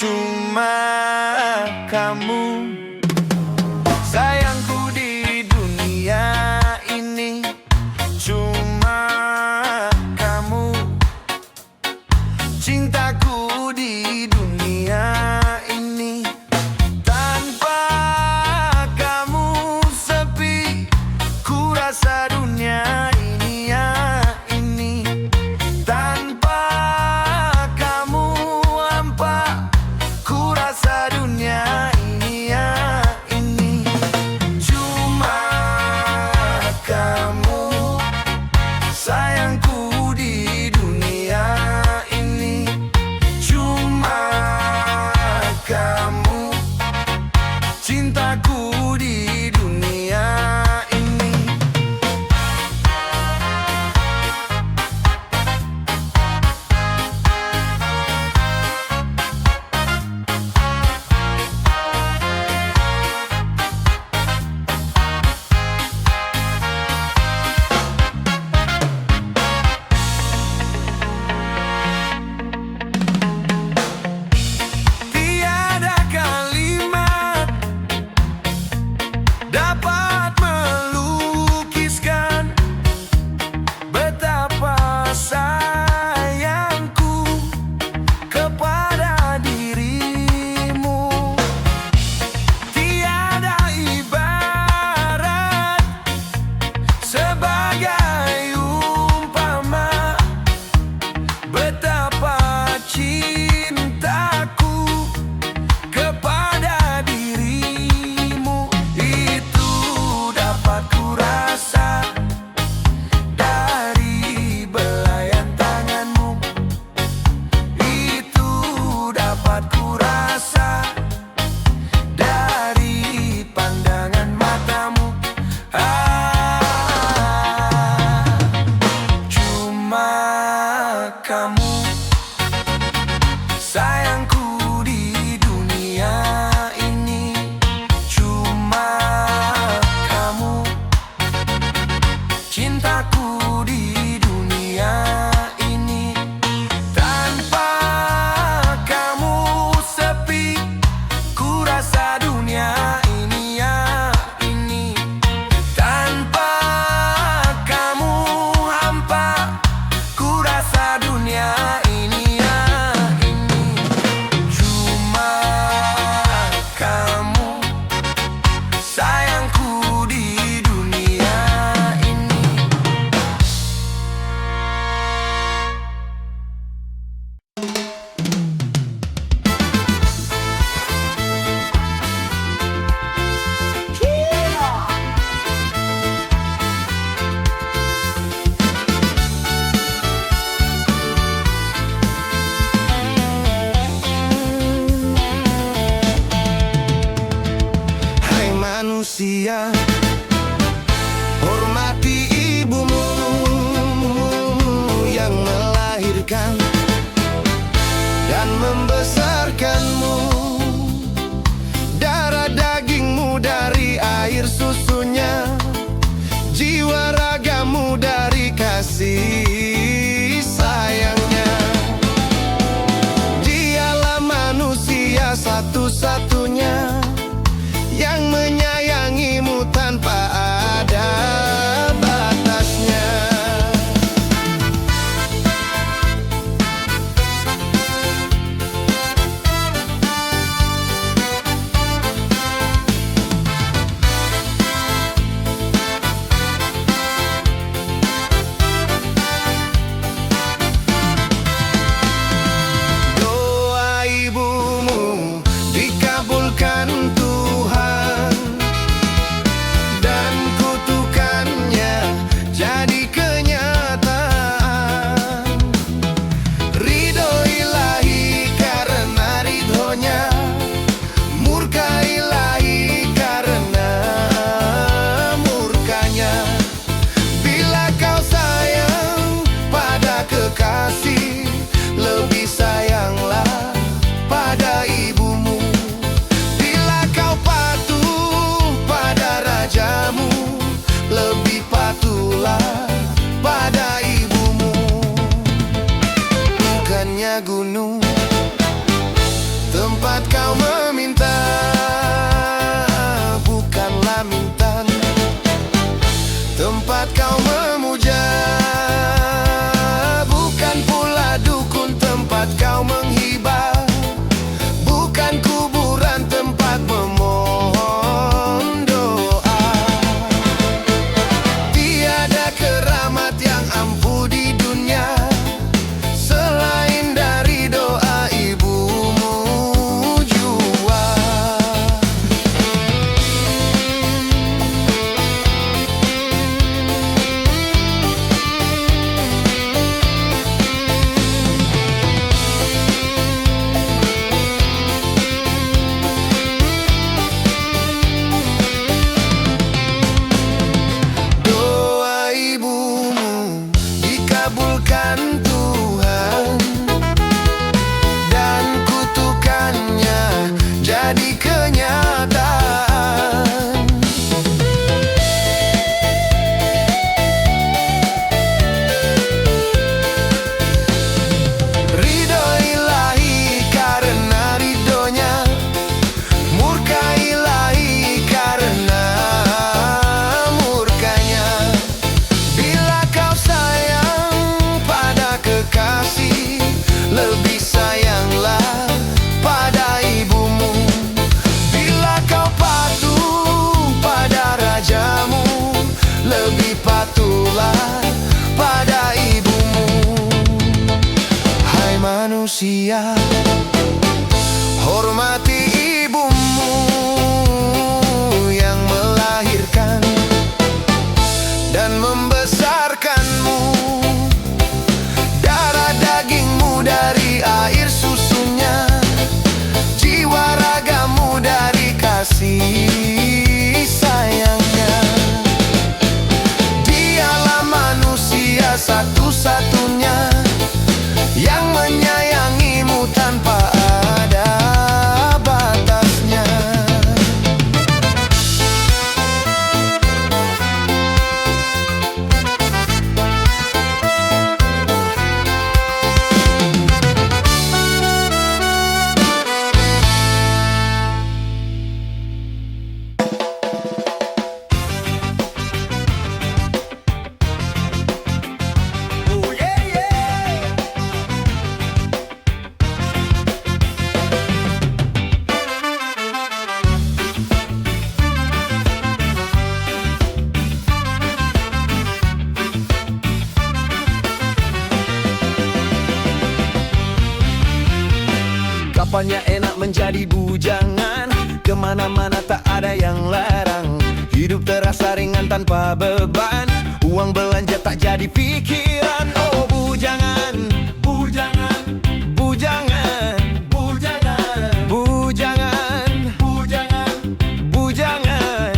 Cuma kamu sayangku di dunia ini. Cuma kamu cintaku di dunia ini. Tanpa kamu sepi, ku rasa dunia ini ya ini. Tanpa kamu hampa, ku rasa dunia ini ya ini. Cuma kamu sayangku di dunia ini. Cuma kamu cintaku di dunia ini. Tiada kalimat manusia. Hormati ibumu yang melahirkan dan membesarkanmu. Darah dagingmu dari air susunya, jiwa ragamu dari kasih sayangnya. Dialah manusia satu-satunya yang menyayangimu tanpa ada batasnya. Doa ibumu dikabulkan Tuhan, dan kutukannya jadi kenyataan. Ridho ilahi karena ridhonya, murka ilahi karena murkanya. Bila kau sayang pada kekasih, lebih sayanglah pada ibumu. Bila kau patuh pada rajamu, lebih patuhlah pada ibumu. Bukannya gunung tempat kau meminta, bukanlah mintan tempat kau memuja, bukan pula dukun tempat kau menghibah, bukan kuburan tempat memohon doa. Tiada keramat yang ampuh di dunia selain dari doa ibumu jua. Doa ibumu dikabulkan Tuhan, dan kutukannya jadi kenyataan. Ridho ilahi karena ridhonya, murka ilahi karena murkanya. Bila kau sayang pada kekasih, lebih sayanglah pada ibumu. Bila kau patuh pada rajamu, lebih patuhlah pada ibumu. Hai manusia, hormati ibumu yang melahirkan dan membesarkanmu. Darah dagingmu dari air susunya, jiwa ragamu dari kasih sayangnya. Dialah manusia satu-satunya yang menyayangimu tanpa ada batasnya. Kapannya enak menjadi bujangan, kemana-mana tak ada yang larang. Hidup terasa ringan tanpa beban, uang belanja tak jadi pikiran. Oh bujangan, bujangan, bujangan, bujangan, bujangan, bujangan, bujangan, bujangan.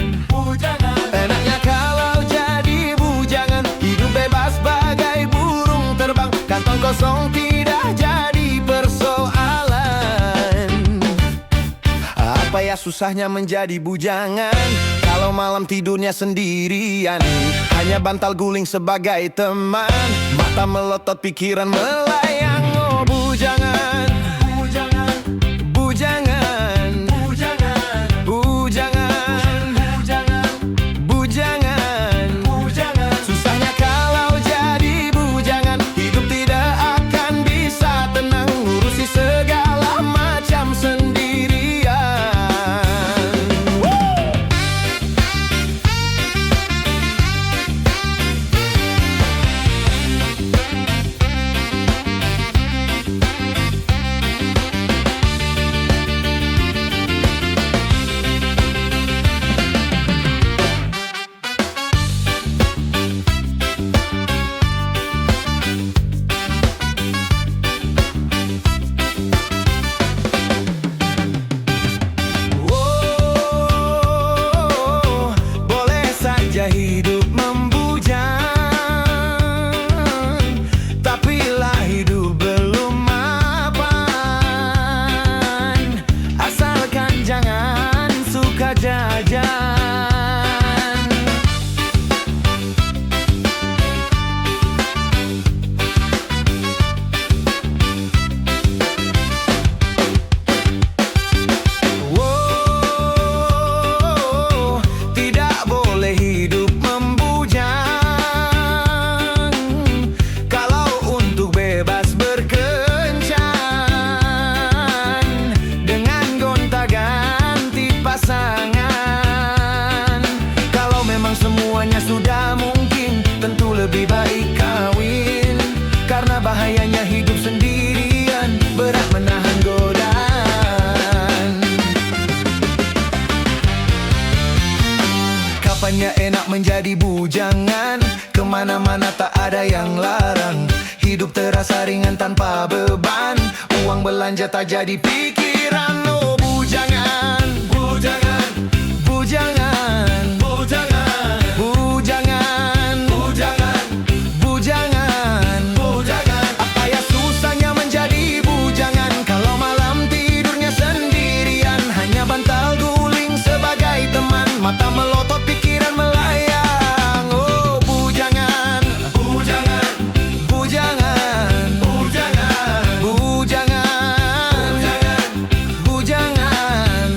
Apa ya susahnya menjadi bujangan kalau malam tidurnya sendirian? Hanya bantal guling sebagai teman, mata melotot pikiran melayang. Oh bujangan, bujangan, bujangan, bujangan, bujangan, bujangan, bujangan, bujangan. Susahnya kalau jadi bujangan, hidup tidak akan bisa tenang, ngurusi segala macam sendirian. Boleh saja hidup membujang, tapi lah hidup belum mapan, asalkan jangan suka jajan. Tidak boleh hidup membujang kalau untuk bebas berkencan dengan gonta-ganti pasangan. Kalau memang semuanya sudah mungkin, tentu lebih baik kawin, karena bahayanya hidup sendirian, berat menahan godaan. Kapannya enak menjadi bujangan, kemana-mana tak ada yang larang, hidup terasa ringan tanpa beban, uang belanja tak jadi pikiran. Oh bujangan, bujangan, bujangan, bujangan, bujangan, bujangan, bujangan, bujangan. Apa ya susahnya menjadi bujangan kalau malam tidurnya sendirian, hanya bantal guling sebagai teman, mata melotot pikiran melayang. Oh bujangan, bujangan, bujangan, bujangan, bujangan, bujangan, bujangan,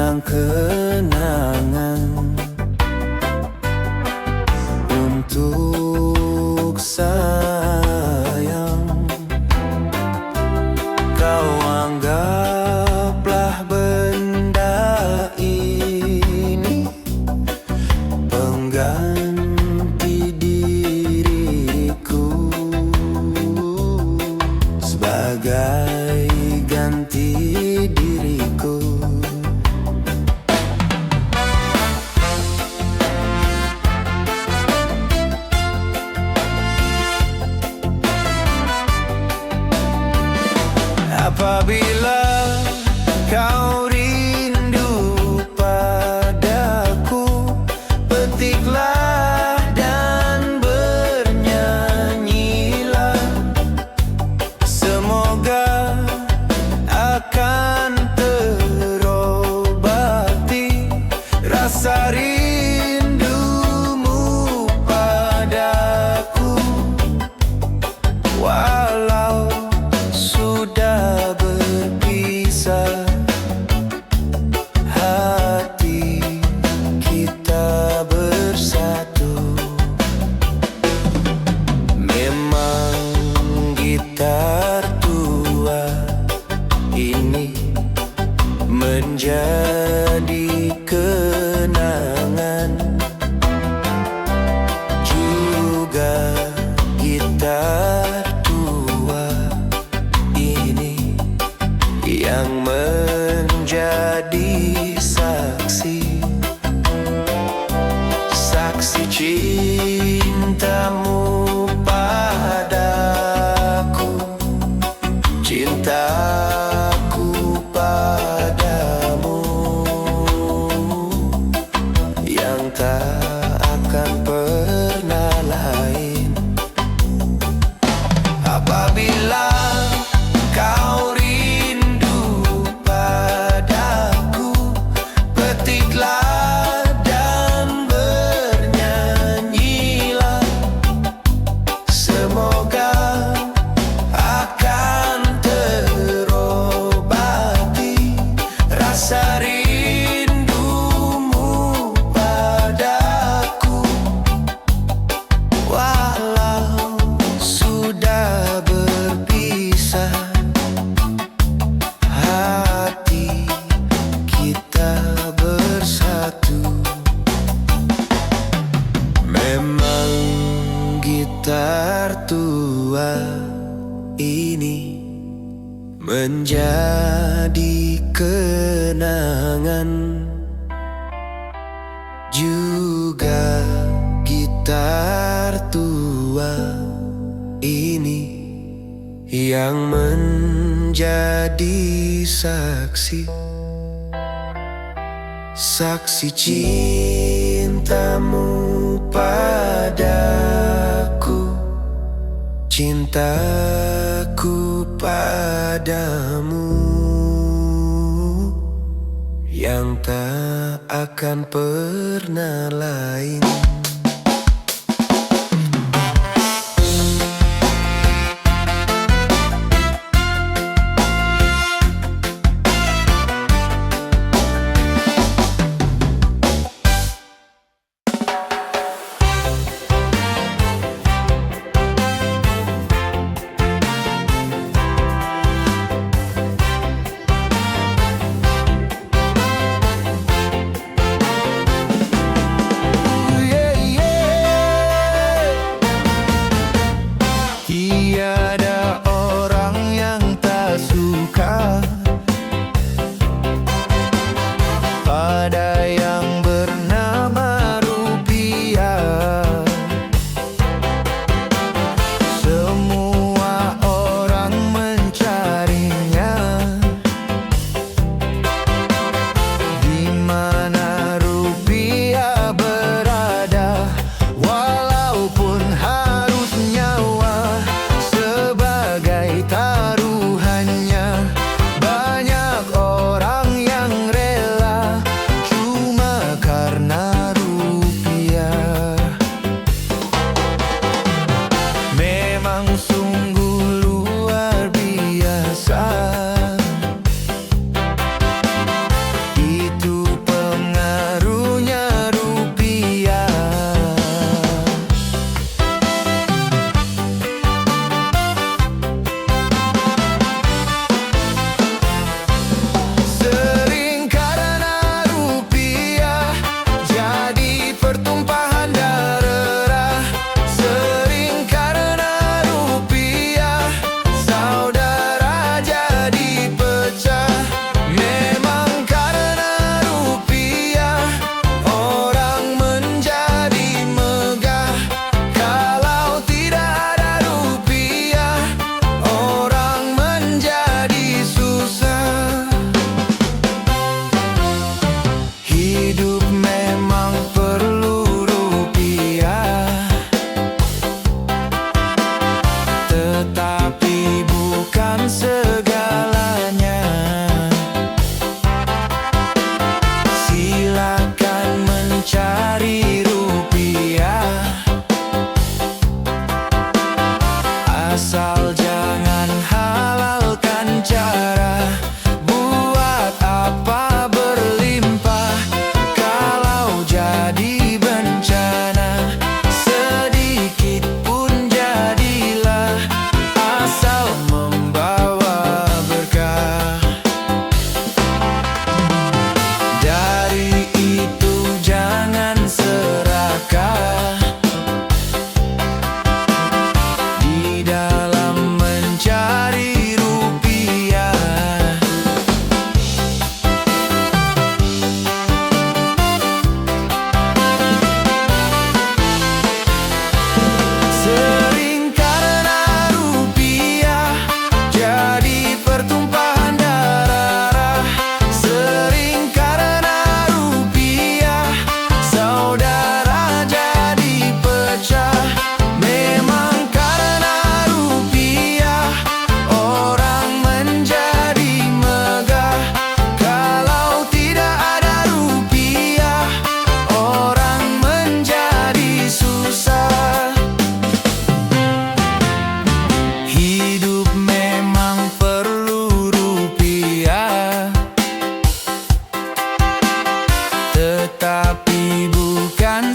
kenang-kenangan untuk sayang. Kau anggaplah benda ini pengganti diriku, sebagai ganti diriku. Apabila kau rindu padaku, petiklah dan bernyanyilah. Semoga akan terobati rasa rindumu padaku, walau sudah berpisah. Hati kita bersatu. Memang gitar tua ini menjadi kenangan, juga gitar tua ini yang menjadi saksi, saksi cintamu padaku, cintaku padamu, yang tak akan pernah lain. Apabila kau rindu padaku, petiklah dan bernyanyilah. Semoga akan terobati rasa rindumu padaku, walau sudah berpisah. Hati kita bersatu. Memang gitar tua ini menjadi kenangan, juga gitar tua ini yang menjadi saksi, saksi cintamu padaku, cintaku padamu, yang tak akan pernah lain.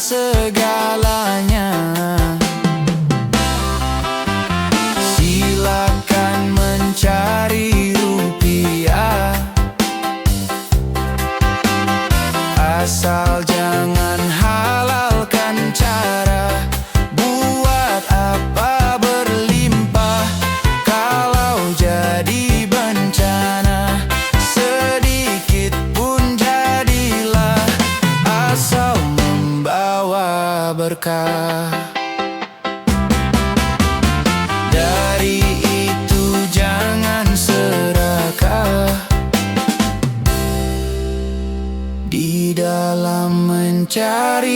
segalanya. Silakan mencari rupiah, asal jangan halalkan cara. Buat apa berlimpah kalau jadi bencana? Sedikit pun jadilah, asal membawa berkah. Dari itu jangan serakah di dalam mencari